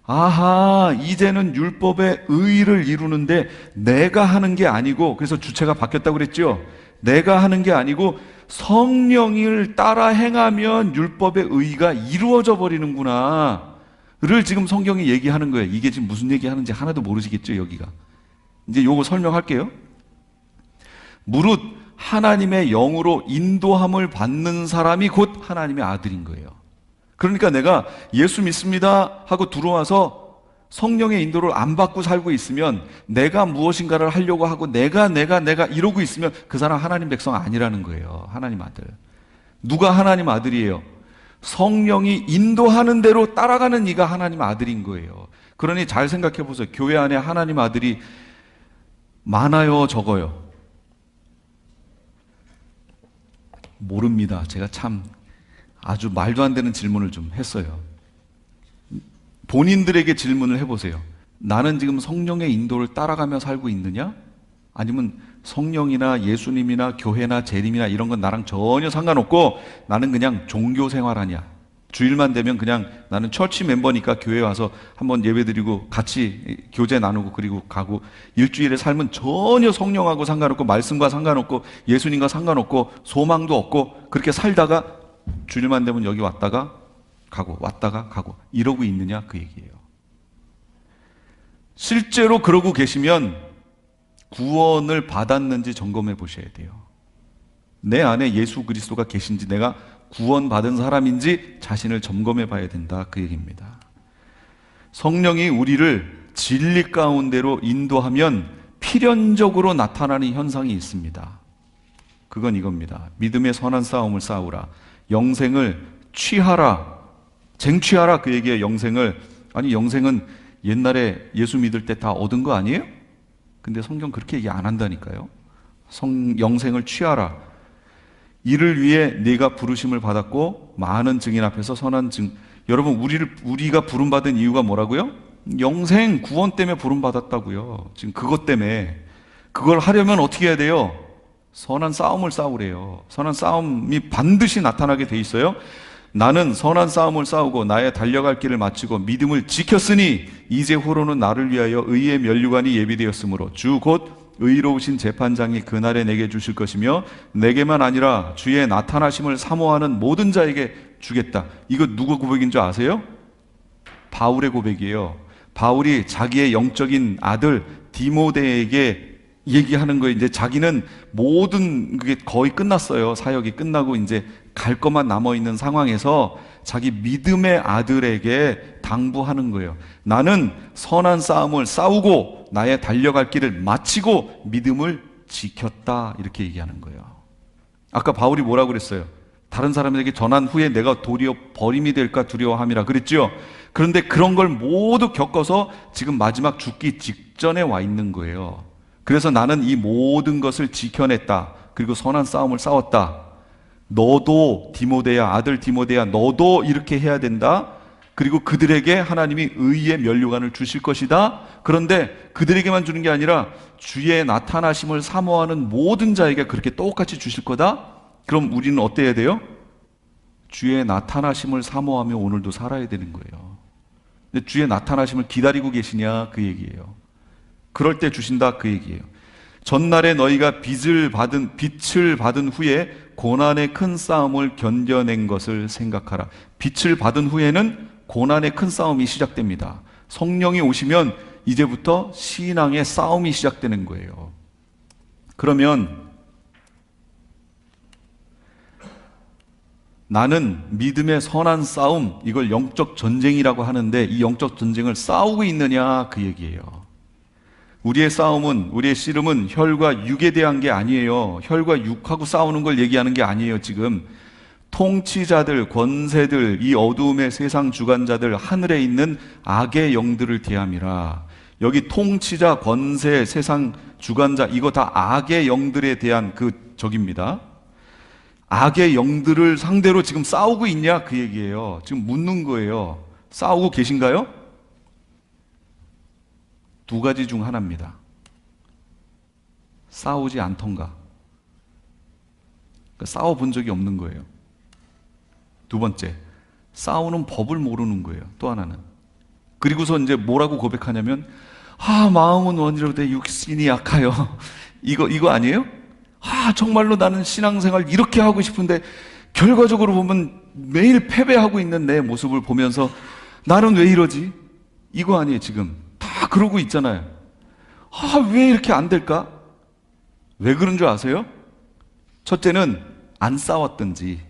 아하, 이제는 율법의 의를 이루는데 내가 하는 게 아니고, 그래서 주체가 바뀌었다고 그랬죠? 내가 하는 게 아니고 성령을 따라 행하면 율법의 의가 이루어져 버리는구나 를 지금 성경이 얘기하는 거예요. 이게 지금 무슨 얘기하는지 하나도 모르시겠죠, 여기가. 이제 요거 설명할게요. 무릇 하나님의 영으로 인도함을 받는 사람이 곧 하나님의 아들인 거예요. 그러니까 내가 예수 믿습니다 하고 들어와서 성령의 인도를 안 받고 살고 있으면, 내가 무엇인가를 하려고 하고 내가 이러고 있으면 그 사람 하나님 백성 아니라는 거예요. 하나님 아들. 누가 하나님 아들이에요? 성령이 인도하는 대로 따라가는 이가 하나님 아들인 거예요. 그러니 잘 생각해 보세요. 교회 안에 하나님 아들이 많아요, 적어요? 모릅니다. 제가 참 아주 말도 안 되는 질문을 좀 했어요. 본인들에게 질문을 해보세요. 나는 지금 성령의 인도를 따라가며 살고 있느냐? 아니면 성령이나 예수님이나 교회나 재림이나 이런 건 나랑 전혀 상관없고 나는 그냥 종교 생활하냐? 주일만 되면 그냥 나는 처치 멤버니까 교회 와서 한번 예배드리고 같이 교제 나누고 그리고 가고, 일주일의 삶은 전혀 성령하고 상관없고 말씀과 상관없고 예수님과 상관없고 소망도 없고 그렇게 살다가 주일만 되면 여기 왔다가 가고 왔다가 가고 이러고 있느냐, 그 얘기예요. 실제로 그러고 계시면 구원을 받았는지 점검해 보셔야 돼요. 내 안에 예수 그리스도가 계신지, 내가 구원받은 사람인지 자신을 점검해 봐야 된다, 그 얘기입니다. 성령이 우리를 진리 가운데로 인도하면 필연적으로 나타나는 현상이 있습니다. 그건 이겁니다. 믿음의 선한 싸움을 싸우라. 영생을 취하라. 쟁취하라, 그 얘기예요. 영생을. 아니, 영생은 옛날에 예수 믿을 때 다 얻은 거 아니에요? 근데 성경 그렇게 얘기 안 한다니까요. 영생을 취하라. 이를 위해 네가 부르심을 받았고 많은 증인 앞에서 선한 증. 여러분, 우리가 부름받은 이유가 뭐라고요? 영생, 구원 때문에 부름받았다고요. 지금 그것 때문에. 그걸 하려면 어떻게 해야 돼요? 선한 싸움을 싸우래요. 선한 싸움이 반드시 나타나게 돼 있어요. 나는 선한 싸움을 싸우고 나의 달려갈 길을 마치고 믿음을 지켰으니 이제후로는 나를 위하여 의의 면류관이 예비되었으므로 주 곧 의로우신 재판장이 그날에 내게 주실 것이며 내게만 아니라 주의 나타나심을 사모하는 모든 자에게 주겠다. 이거 누구 고백인 줄 아세요? 바울의 고백이에요. 바울이 자기의 영적인 아들 디모데에게 얘기하는 거예요. 이제 자기는 모든 그게 거의 끝났어요. 사역이 끝나고 이제 갈 것만 남아있는 상황에서 자기 믿음의 아들에게 당부하는 거예요. 나는 선한 싸움을 싸우고 나의 달려갈 길을 마치고 믿음을 지켰다, 이렇게 얘기하는 거예요. 아까 바울이 뭐라고 그랬어요? 다른 사람에게 전한 후에 내가 도리어 버림이 될까 두려워함이라 그랬죠. 그런데 그런 걸 모두 겪어서 지금 마지막 죽기 직전에 와 있는 거예요. 그래서 나는 이 모든 것을 지켜냈다. 그리고 선한 싸움을 싸웠다. 너도 디모데야, 아들 디모데야, 너도 이렇게 해야 된다. 그리고 그들에게 하나님이 의의 면류관을 주실 것이다. 그런데 그들에게만 주는 게 아니라 주의 나타나심을 사모하는 모든 자에게 그렇게 똑같이 주실 거다. 그럼 우리는 어때야 돼요? 주의 나타나심을 사모하며 오늘도 살아야 되는 거예요. 근데 주의 나타나심을 기다리고 계시냐, 그 얘기예요. 그럴 때 주신다, 그 얘기예요. 전날에 너희가 빛을 받은 후에 고난의 큰 싸움을 견뎌낸 것을 생각하라. 빛을 받은 후에는 고난의 큰 싸움이 시작됩니다. 성령이 오시면 이제부터 신앙의 싸움이 시작되는 거예요. 그러면 나는 믿음의 선한 싸움, 이걸 영적 전쟁이라고 하는데 이 영적 전쟁을 싸우고 있느냐, 그 얘기예요. 우리의 싸움은, 우리의 씨름은 혈과 육에 대한 게 아니에요. 혈과 육하고 싸우는 걸 얘기하는 게 아니에요. 지금 통치자들, 권세들, 이 어두움의 세상 주관자들, 하늘에 있는 악의 영들을 대함이라. 여기 통치자, 권세, 세상 주관자, 이거 다 악의 영들에 대한 그 적입니다. 악의 영들을 상대로 지금 싸우고 있냐 그 얘기예요. 지금 묻는 거예요. 싸우고 계신가요? 두 가지 중 하나입니다. 싸우지 않던가. 그러니까 싸워본 적이 없는 거예요. 두 번째, 싸우는 법을 모르는 거예요. 또 하나는. 그리고서 이제 뭐라고 고백하냐면, 마음은 원이로되 육신이 약하여. 이거 아니에요? 정말로 나는 신앙생활 이렇게 하고 싶은데 결과적으로 보면 매일 패배하고 있는 내 모습을 보면서 나는 왜 이러지? 이거 아니에요. 지금 다 그러고 있잖아요. 왜 이렇게 안 될까? 왜 그런 줄 아세요? 첫째는 안 싸웠든지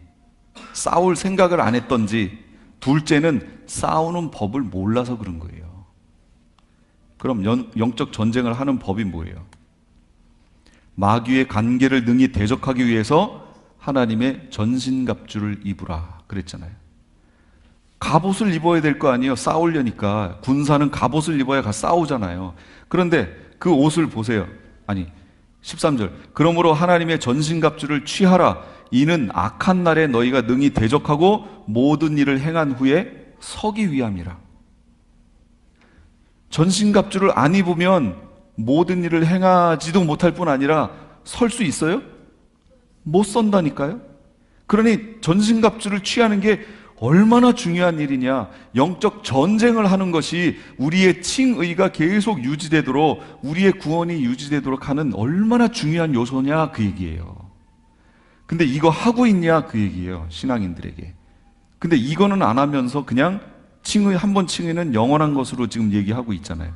싸울 생각을 안 했던지, 둘째는 싸우는 법을 몰라서 그런 거예요. 그럼 영적 전쟁을 하는 법이 뭐예요? 마귀의 관계를 능히 대적하기 위해서 하나님의 전신갑주를 입으라 그랬잖아요. 갑옷을 입어야 될 거 아니에요. 싸우려니까. 군사는 갑옷을 입어야 가 싸우잖아요. 그런데 그 옷을 보세요. 13절. 그러므로 하나님의 전신갑주를 취하라. 이는 악한 날에 너희가 능히 대적하고 모든 일을 행한 후에 서기 위함이라. 전신갑주를 안 입으면 모든 일을 행하지도 못할 뿐 아니라 설 수 있어요? 못 선다니까요. 그러니 전신갑주를 취하는 게 얼마나 중요한 일이냐. 영적 전쟁을 하는 것이 우리의 칭의가 계속 유지되도록, 우리의 구원이 유지되도록 하는 얼마나 중요한 요소냐 그 얘기예요. 근데 이거 하고 있냐 그 얘기예요. 신앙인들에게. 근데 이거는 안 하면서 그냥 칭의, 한 번 칭의는 영원한 것으로 지금 얘기하고 있잖아요.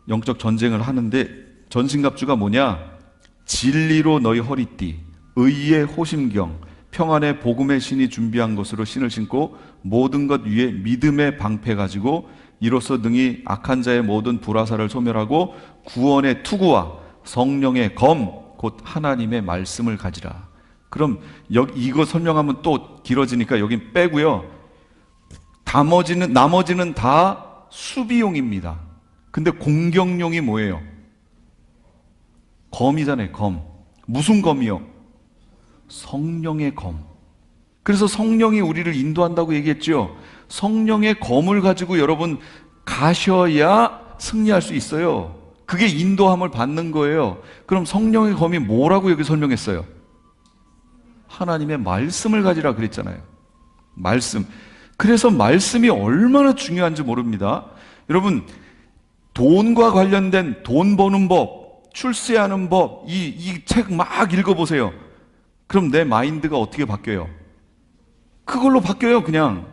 영적 전쟁을 하는데 전신갑주가 뭐냐? 진리로 너희 허리띠, 의의 호심경, 평안의 복음의 신이 준비한 것으로 신을 신고 모든 것 위에 믿음의 방패 가지고 이로써 능히 악한 자의 모든 불화살을 소멸하고 구원의 투구와 성령의 검 곧 하나님의 말씀을 가지라. 그럼 이거 설명하면 또 길어지니까 여긴 빼고요. 나머지는 다 수비용입니다. 근데 공격용이 뭐예요? 검이잖아요. 검. 무슨 검이요? 성령의 검. 그래서 성령이 우리를 인도한다고 얘기했죠. 성령의 검을 가지고 여러분 가셔야 승리할 수 있어요. 그게 인도함을 받는 거예요. 그럼 성령의 검이 뭐라고 여기 설명했어요? 하나님의 말씀을 가지라 그랬잖아요. 말씀. 그래서 말씀이 얼마나 중요한지 모릅니다. 여러분, 돈과 관련된 돈 버는 법, 출세하는 법, 이 책 막 읽어보세요. 그럼 내 마인드가 어떻게 바뀌어요? 그걸로 바뀌어요, 그냥.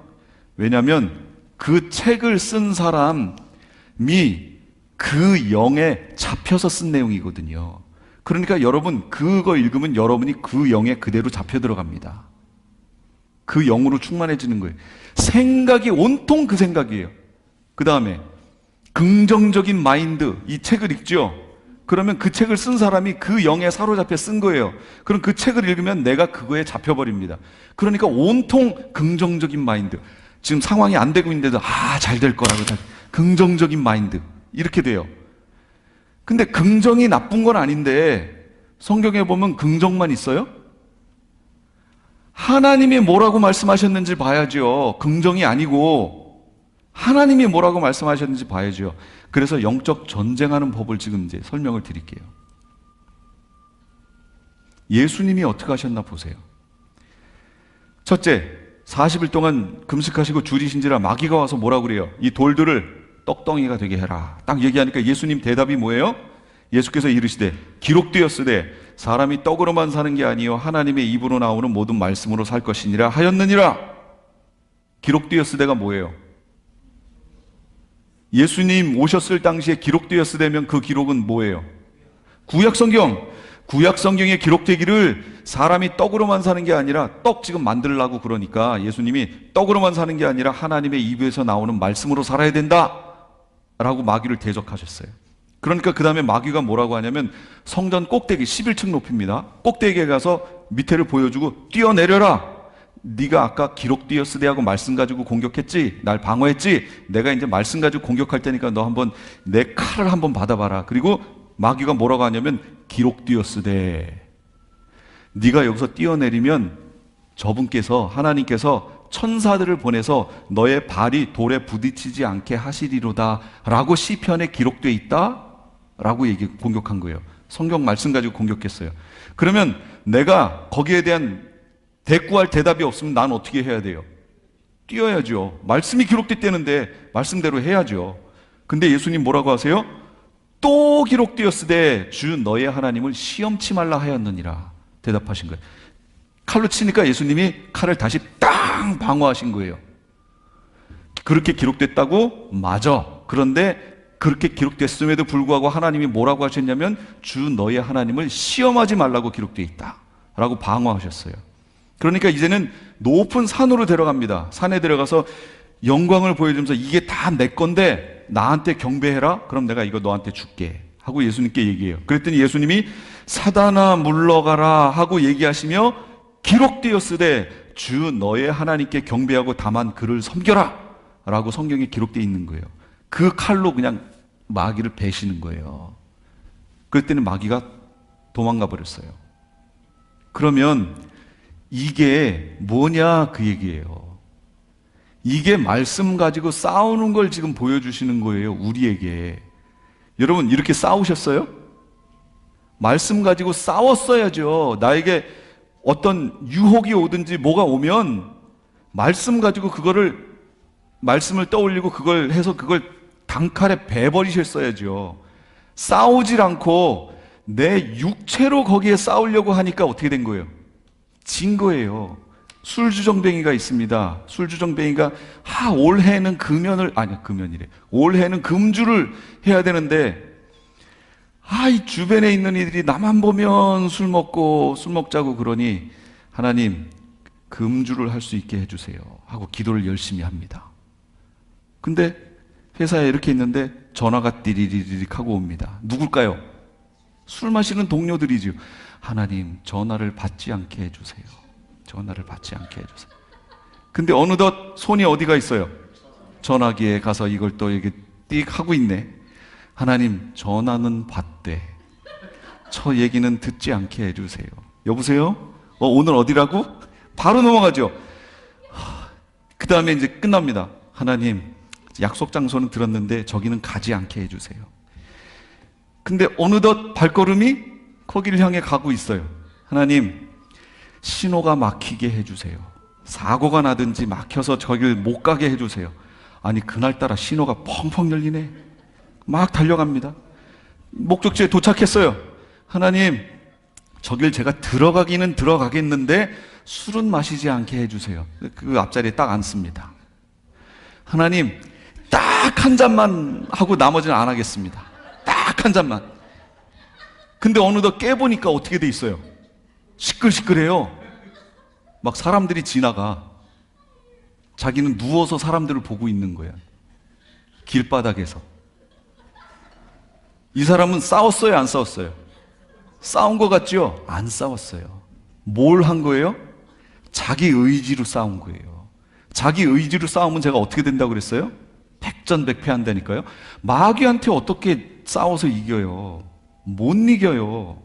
왜냐하면 그 책을 쓴 사람이 그 영에 잡혀서 쓴 내용이거든요. 그러니까 여러분 그거 읽으면 여러분이 그 영에 그대로 잡혀 들어갑니다. 그 영으로 충만해지는 거예요. 생각이 온통 그 생각이에요. 그 다음에 긍정적인 마인드, 이 책을 읽죠. 그러면 그 책을 쓴 사람이 그 영에 사로잡혀 쓴 거예요. 그럼 그 책을 읽으면 내가 그거에 잡혀버립니다. 그러니까 온통 긍정적인 마인드. 지금 상황이 안 되고 있는데도 잘 될 거라고 긍정적인 마인드 이렇게 돼요. 근데 긍정이 나쁜 건 아닌데 성경에 보면 긍정만 있어요? 하나님이 뭐라고 말씀하셨는지 봐야죠. 긍정이 아니고 하나님이 뭐라고 말씀하셨는지 봐야죠. 그래서 영적 전쟁하는 법을 지금 이제 설명을 드릴게요. 예수님이 어떻게 하셨나 보세요. 첫째, 40일 동안 금식하시고 줄이신지라 마귀가 와서 뭐라고 그래요? 이 돌들을 떡덩이가 되게 해라. 딱 얘기하니까 예수님 대답이 뭐예요? 예수께서 이르시되 기록되었으되 사람이 떡으로만 사는 게 아니요 하나님의 입으로 나오는 모든 말씀으로 살 것이니라 하였느니라. 기록되었으되가 뭐예요? 예수님 오셨을 당시에 기록되었으되면 그 기록은 뭐예요? 구약성경. 구약성경에 기록되기를 사람이 떡으로만 사는 게 아니라 떡 지금 만들려고 그러니까 예수님이 떡으로만 사는 게 아니라 하나님의 입에서 나오는 말씀으로 살아야 된다 라고 마귀를 대적하셨어요. 그러니까 그 다음에 마귀가 뭐라고 하냐면 성전 꼭대기 11층 높이입니다. 꼭대기에 가서 밑에를 보여주고 뛰어내려라. 네가 아까 기록되었으되 하고 말씀 가지고 공격했지, 날 방어했지, 내가 이제 말씀 가지고 공격할 테니까 너 한번 내 칼을 한번 받아봐라. 그리고 마귀가 뭐라고 하냐면 기록되었으되 네가 여기서 뛰어내리면 저분께서, 하나님께서 천사들을 보내서 너의 발이 돌에 부딪히지 않게 하시리로다 라고 시편에 기록되어 있다 라고 공격한 거예요. 성경 말씀 가지고 공격했어요. 그러면 내가 거기에 대한 대꾸할 대답이 없으면 난 어떻게 해야 돼요? 뛰어야죠. 말씀이 기록됐다는데 말씀대로 해야죠. 근데 예수님 뭐라고 하세요? 또 기록되었으되 주 너의 하나님을 시험치 말라 하였느니라 대답하신 거예요. 칼로 치니까 예수님이 칼을 다시 땅 방어하신 거예요. 그렇게 기록됐다고? 맞아. 그런데 그렇게 기록됐음에도 불구하고 하나님이 뭐라고 하셨냐면 주 너의 하나님을 시험하지 말라고 기록되어 있다 라고 방어하셨어요. 그러니까 이제는 높은 산으로 데려갑니다. 산에 들어가서 영광을 보여주면서 이게 다 내 건데 나한테 경배해라. 그럼 내가 이거 너한테 줄게 하고 예수님께 얘기해요. 그랬더니 예수님이 사단아 물러가라 하고 얘기하시며 기록되었으되 주 너의 하나님께 경배하고 다만 그를 섬겨라 라고 성경에 기록되어 있는 거예요. 그 칼로 그냥 마귀를 베시는 거예요. 그랬더니 마귀가 도망가 버렸어요. 그러면 이게 뭐냐 그 얘기예요. 이게 말씀 가지고 싸우는 걸 지금 보여주시는 거예요. 우리에게. 여러분 이렇게 싸우셨어요? 말씀 가지고 싸웠어야죠. 나에게 어떤 유혹이 오든지 뭐가 오면 말씀 가지고 그거를 말씀을 떠올리고 그걸 해서 그걸 단칼에 베버리셨어야죠. 싸우질 않고 내 육체로 거기에 싸우려고 하니까 어떻게 된 거예요? 진 거예요. 술주정뱅이가 있습니다. 술주정뱅이가 올해는 올해는 금주를 해야 되는데 이 주변에 있는 이들이 나만 보면 술 먹자고 그러니 하나님 금주를 할 수 있게 해주세요 하고 기도를 열심히 합니다. 근데 회사에 이렇게 있는데 전화가 띠리리릭 하고 옵니다. 누굴까요? 술 마시는 동료들이죠. 하나님 전화를 받지 않게 해주세요. 전화를 받지 않게 해주세요. 근데 어느덧 손이 어디가 있어요? 전화기에 가서 이걸 또 이렇게 띡 하고 있네. 하나님 전화는 받되 저 얘기는 듣지 않게 해주세요. 여보세요? 오늘 어디라고? 바로 넘어가죠. 그 다음에 이제 끝납니다. 하나님 약속 장소는 들었는데 저기는 가지 않게 해주세요. 근데 어느덧 발걸음이 거기를 향해 가고 있어요. 하나님 신호가 막히게 해주세요. 사고가 나든지 막혀서 저길 못 가게 해주세요. 아니 그날따라 신호가 펑펑 열리네. 막 달려갑니다. 목적지에 도착했어요. 하나님 저길 제가 들어가기는 들어가겠는데 술은 마시지 않게 해주세요. 그 앞자리에 딱 앉습니다. 하나님 딱 한 잔만 하고 나머지는 안 하겠습니다. 딱 한 잔만. 근데 어느덧 깨보니까 어떻게 돼 있어요? 시끌시끌해요. 막 사람들이 지나가. 자기는 누워서 사람들을 보고 있는 거야. 길바닥에서. 이 사람은 싸웠어요, 안 싸웠어요? 싸운 것 같죠? 안 싸웠어요. 뭘 한 거예요? 자기 의지로 싸운 거예요. 자기 의지로 싸우면 제가 어떻게 된다고 그랬어요? 백전백패한다니까요. 마귀한테 어떻게 싸워서 이겨요? 못 이겨요.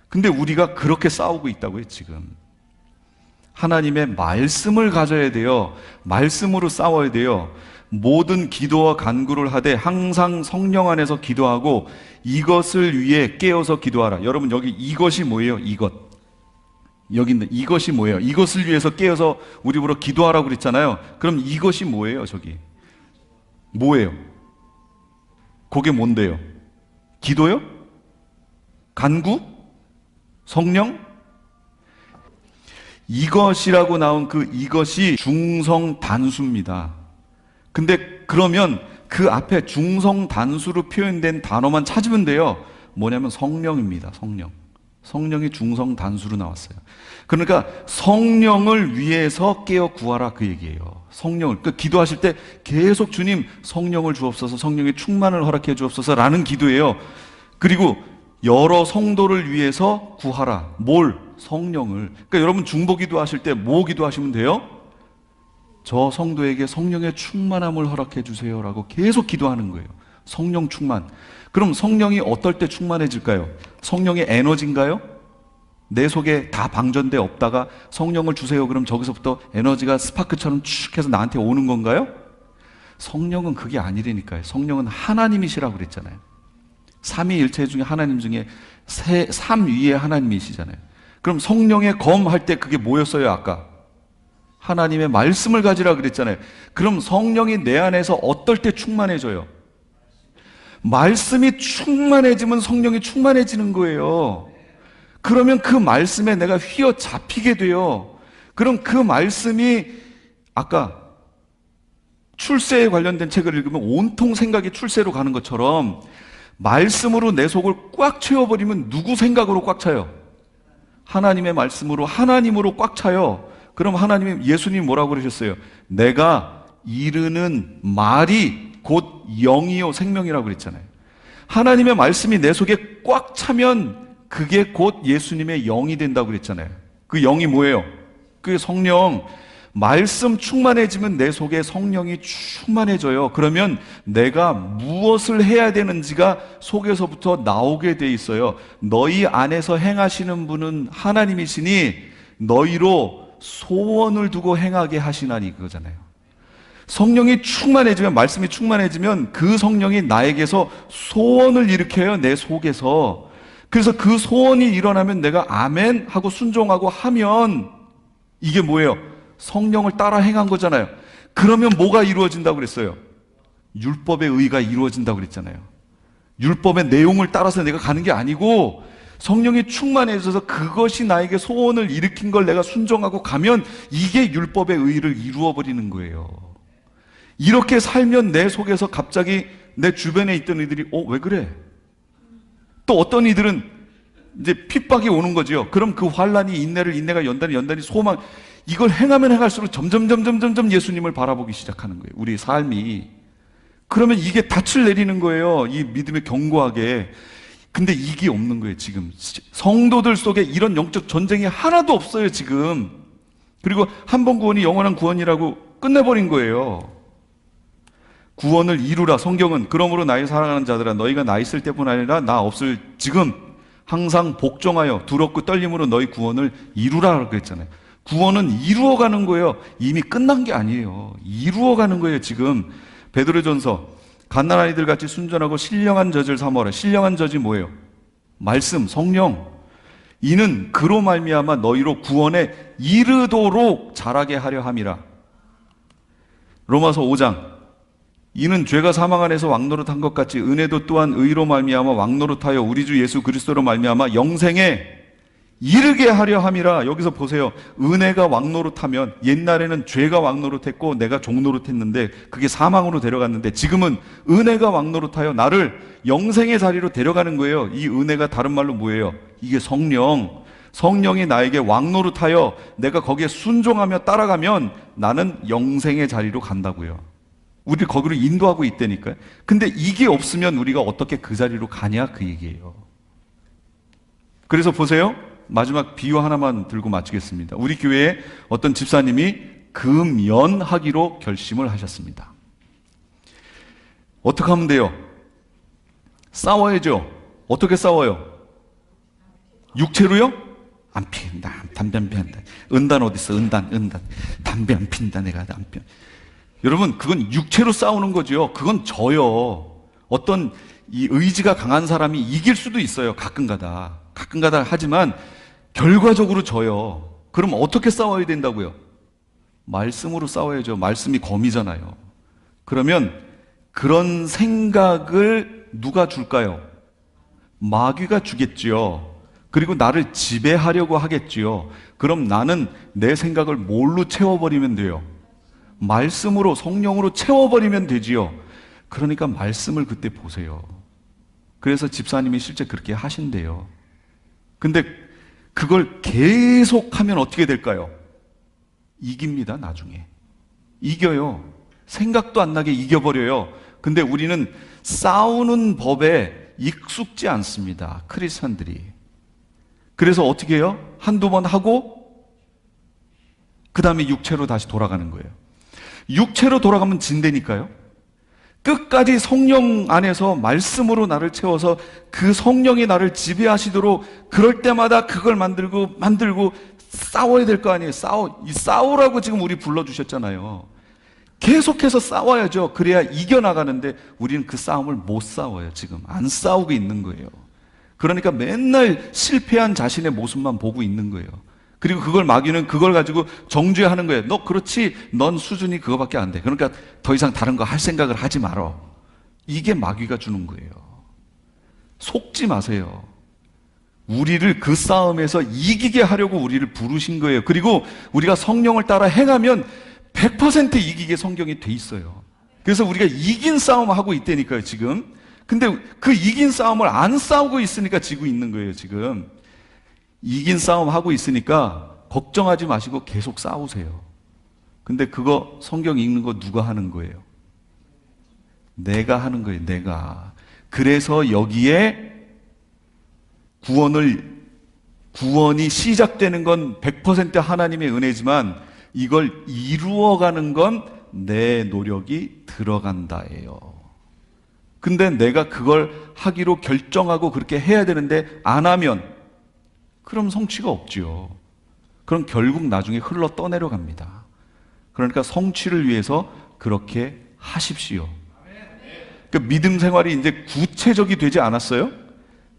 근데 우리가 그렇게 싸우고 있다고요, 지금. 하나님의 말씀을 가져야 돼요. 말씀으로 싸워야 돼요. 모든 기도와 간구를 하되 항상 성령 안에서 기도하고 이것을 위해 깨어서 기도하라. 여러분 여기 이것이 뭐예요? 이것. 여기 있는 이것이 뭐예요? 이것을 위해서 깨어서 우리 보러 기도하라고 그랬잖아요. 그럼 이것이 뭐예요? 저기 뭐예요? 그게 뭔데요? 기도요? 간구? 성령? 이것이라고 나온 그 이것이 중성 단수입니다. 근데 그러면 그 앞에 중성 단수로 표현된 단어만 찾으면 돼요. 뭐냐면 성령입니다. 성령. 성령이 중성 단수로 나왔어요. 그러니까 성령을 위해서 깨어 구하라 그 얘기예요. 성령을. 그러니까 기도하실 때 계속 주님 성령을 주옵소서, 성령의 충만을 허락해 주옵소서라는 기도예요. 그리고 여러 성도를 위해서 구하라. 뭘? 성령을. 그러니까 여러분 중보 기도하실 때 뭐 기도하시면 돼요? 저 성도에게 성령의 충만함을 허락해 주세요라고 계속 기도하는 거예요. 성령 충만. 그럼 성령이 어떨 때 충만해질까요? 성령의 에너지인가요? 내 속에 다 방전돼 없다가 성령을 주세요. 그럼 저기서부터 에너지가 스파크처럼 쭉 해서 나한테 오는 건가요? 성령은 그게 아니라니까요. 성령은 하나님이시라고 그랬잖아요. 삼위일체 중에 하나님 중에 삼위의 하나님이시잖아요. 그럼 성령의 검할 때 그게 뭐였어요? 아까 하나님의 말씀을 가지라 그랬잖아요. 그럼 성령이 내 안에서 어떨 때 충만해져요? 말씀이 충만해지면 성령이 충만해지는 거예요. 그러면 그 말씀에 내가 휘어잡히게 돼요. 그럼 그 말씀이 아까 출세에 관련된 책을 읽으면 온통 생각이 출세로 가는 것처럼 말씀으로 내 속을 꽉 채워버리면 누구 생각으로 꽉 차요? 하나님의 말씀으로, 하나님으로 꽉 차요. 그럼 하나님이, 예수님이 뭐라고 그러셨어요? 내가 이르는 말이 곧 영이요 생명이라고 그랬잖아요. 하나님의 말씀이 내 속에 꽉 차면 그게 곧 예수님의 영이 된다고 그랬잖아요. 그 영이 뭐예요? 그게 성령. 말씀 충만해지면 내 속에 성령이 충만해져요. 그러면 내가 무엇을 해야 되는지가 속에서부터 나오게 돼 있어요. 너희 안에서 행하시는 분은 하나님이시니 너희로 소원을 두고 행하게 하시나니, 그거잖아요. 성령이 충만해지면, 말씀이 충만해지면 그 성령이 나에게서 소원을 일으켜요. 내 속에서. 그래서 그 소원이 일어나면 내가 아멘 하고 순종하고 하면 이게 뭐예요? 성령을 따라 행한 거잖아요. 그러면 뭐가 이루어진다고 그랬어요? 율법의 의가 이루어진다고 그랬잖아요. 율법의 내용을 따라서 내가 가는 게 아니고 성령이 충만해져서 그것이 나에게 소원을 일으킨 걸 내가 순종하고 가면 이게 율법의 의를 이루어버리는 거예요. 이렇게 살면 내 속에서 갑자기 내 주변에 있던 이들이 왜 그래? 또 어떤 이들은 이제 핍박이 오는 거죠. 그럼 그 환란이 인내를, 인내가 연단이 소망, 이걸 행하면 행할수록 점점 예수님을 바라보기 시작하는 거예요. 우리 삶이. 그러면 이게 닻을 내리는 거예요. 이 믿음에 견고하게. 근데 이게 없는 거예요, 지금. 성도들 속에 이런 영적 전쟁이 하나도 없어요, 지금. 그리고 한 번 구원이 영원한 구원이라고 끝내버린 거예요. 구원을 이루라. 성경은 그러므로 나의 사랑하는 자들아 너희가 나 있을 때뿐 아니라 나 없을 지금 항상 복종하여 두렵고 떨림으로 너희 구원을 이루라 그랬잖아요. 구원은 이루어가는 거예요. 이미 끝난 게 아니에요. 이루어가는 거예요. 지금 베드로전서 갓난아이들 같이 순전하고 신령한 젖을 삼어라. 신령한 젖이 뭐예요? 말씀, 성령. 이는 그로 말미암아 너희로 구원에 이르도록 자라게 하려 함이라. 로마서 5장 이는 죄가 사망 안에서 왕노릇한 것 같이 은혜도 또한 의로 말미암아 왕노릇하여 우리 주 예수 그리스도로 말미암아 영생에 이르게 하려 함이라. 여기서 보세요. 은혜가 왕노릇하면 옛날에는 죄가 왕노릇했고 내가 종노릇했는데 그게 사망으로 데려갔는데 지금은 은혜가 왕노릇하여 나를 영생의 자리로 데려가는 거예요. 이 은혜가 다른 말로 뭐예요? 이게 성령. 성령이 나에게 왕노릇하여 내가 거기에 순종하며 따라가면 나는 영생의 자리로 간다고요. 우리 거기로 인도하고 있다니까요. 근데 이게 없으면 우리가 어떻게 그 자리로 가냐 그 얘기예요. 그래서 보세요. 마지막 비유 하나만 들고 마치겠습니다. 우리 교회에 어떤 집사님이 금연하기로 결심을 하셨습니다. 어떻게 하면 돼요? 싸워야죠. 어떻게 싸워요? 육체로요? 안 피운다. 담배 안 피운다. 은단 어디 있어? 은단. 담배 안 핀다. 내가 안 피. 여러분, 그건 육체로 싸우는 거죠. 그건 져요. 어떤 이 의지가 강한 사람이 이길 수도 있어요. 가끔가다 하지만 결과적으로 져요. 그럼 어떻게 싸워야 된다고요? 말씀으로 싸워야죠. 말씀이 검이잖아요. 그러면 그런 생각을 누가 줄까요? 마귀가 주겠지요. 그리고 나를 지배하려고 하겠지요. 그럼 나는 내 생각을 뭘로 채워버리면 돼요? 말씀으로, 성령으로 채워버리면 되지요. 그러니까 말씀을 그때 보세요. 그래서 집사님이 실제 그렇게 하신대요. 근데 그걸 계속하면 어떻게 될까요? 이깁니다, 나중에. 이겨요. 생각도 안 나게 이겨버려요. 근데 우리는 싸우는 법에 익숙지 않습니다, 크리스찬들이. 그래서 어떻게 해요? 한두 번 하고 그 다음에 육체로 다시 돌아가는 거예요. 육체로 돌아가면 진대니까요. 끝까지 성령 안에서 말씀으로 나를 채워서 그 성령이 나를 지배하시도록 그럴 때마다 그걸 만들고 싸워야 될 거 아니에요. 싸우라고 지금 우리 불러주셨잖아요. 계속해서 싸워야죠. 그래야 이겨나가는데 우리는 그 싸움을 못 싸워요. 지금 안 싸우고 있는 거예요. 그러니까 맨날 실패한 자신의 모습만 보고 있는 거예요. 그리고 그걸 마귀는 그걸 가지고 정죄하는 거예요. 너 그렇지, 넌 수준이 그거밖에 안 돼. 그러니까 더 이상 다른 거 할 생각을 하지 말어. 이게 마귀가 주는 거예요. 속지 마세요. 우리를 그 싸움에서 이기게 하려고 우리를 부르신 거예요. 그리고 우리가 성령을 따라 행하면 100% 이기게 성경이 돼 있어요. 그래서 우리가 이긴 싸움을 하고 있다니까요, 지금. 근데 그 이긴 싸움을 안 싸우고 있으니까 지고 있는 거예요, 지금. 이긴 싸움 하고 있으니까 걱정하지 마시고 계속 싸우세요. 근데 그거 성경 읽는 거 누가 하는 거예요? 내가 하는 거예요, 내가. 그래서 여기에 구원이 시작되는 건 100% 하나님의 은혜지만 이걸 이루어가는 건 내 노력이 들어간다예요. 근데 내가 그걸 하기로 결정하고 그렇게 해야 되는데 안 하면 그럼 성취가 없죠. 그럼 결국 나중에 흘러 떠내려갑니다. 그러니까 성취를 위해서 그렇게 하십시오. 그 믿음 생활이 이제 구체적이 되지 않았어요?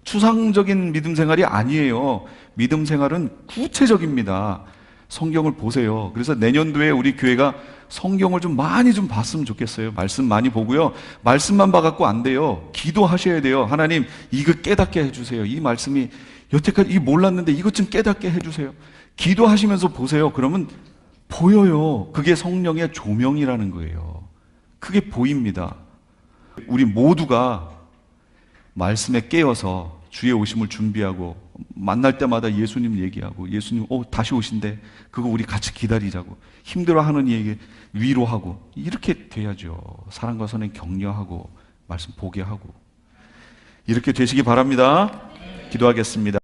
추상적인 믿음 생활이 아니에요. 믿음 생활은 구체적입니다. 성경을 보세요. 그래서 내년도에 우리 교회가 성경을 좀 많이 좀 봤으면 좋겠어요. 말씀 많이 보고요. 말씀만 봐갖고 안 돼요. 기도하셔야 돼요. 하나님, 이거 깨닫게 해주세요. 이 말씀이 여태까지 몰랐는데 이것 좀 깨닫게 해주세요. 기도하시면서 보세요. 그러면 보여요. 그게 성령의 조명이라는 거예요. 그게 보입니다. 우리 모두가 말씀에 깨어서 주의 오심을 준비하고 만날 때마다 예수님 얘기하고 예수님 다시 오신대. 그거 우리 같이 기다리자고. 힘들어하는 이에게 위로하고 이렇게 돼야죠. 사랑과 선행 격려하고 말씀 보게 하고 이렇게 되시기 바랍니다. 기도하겠습니다.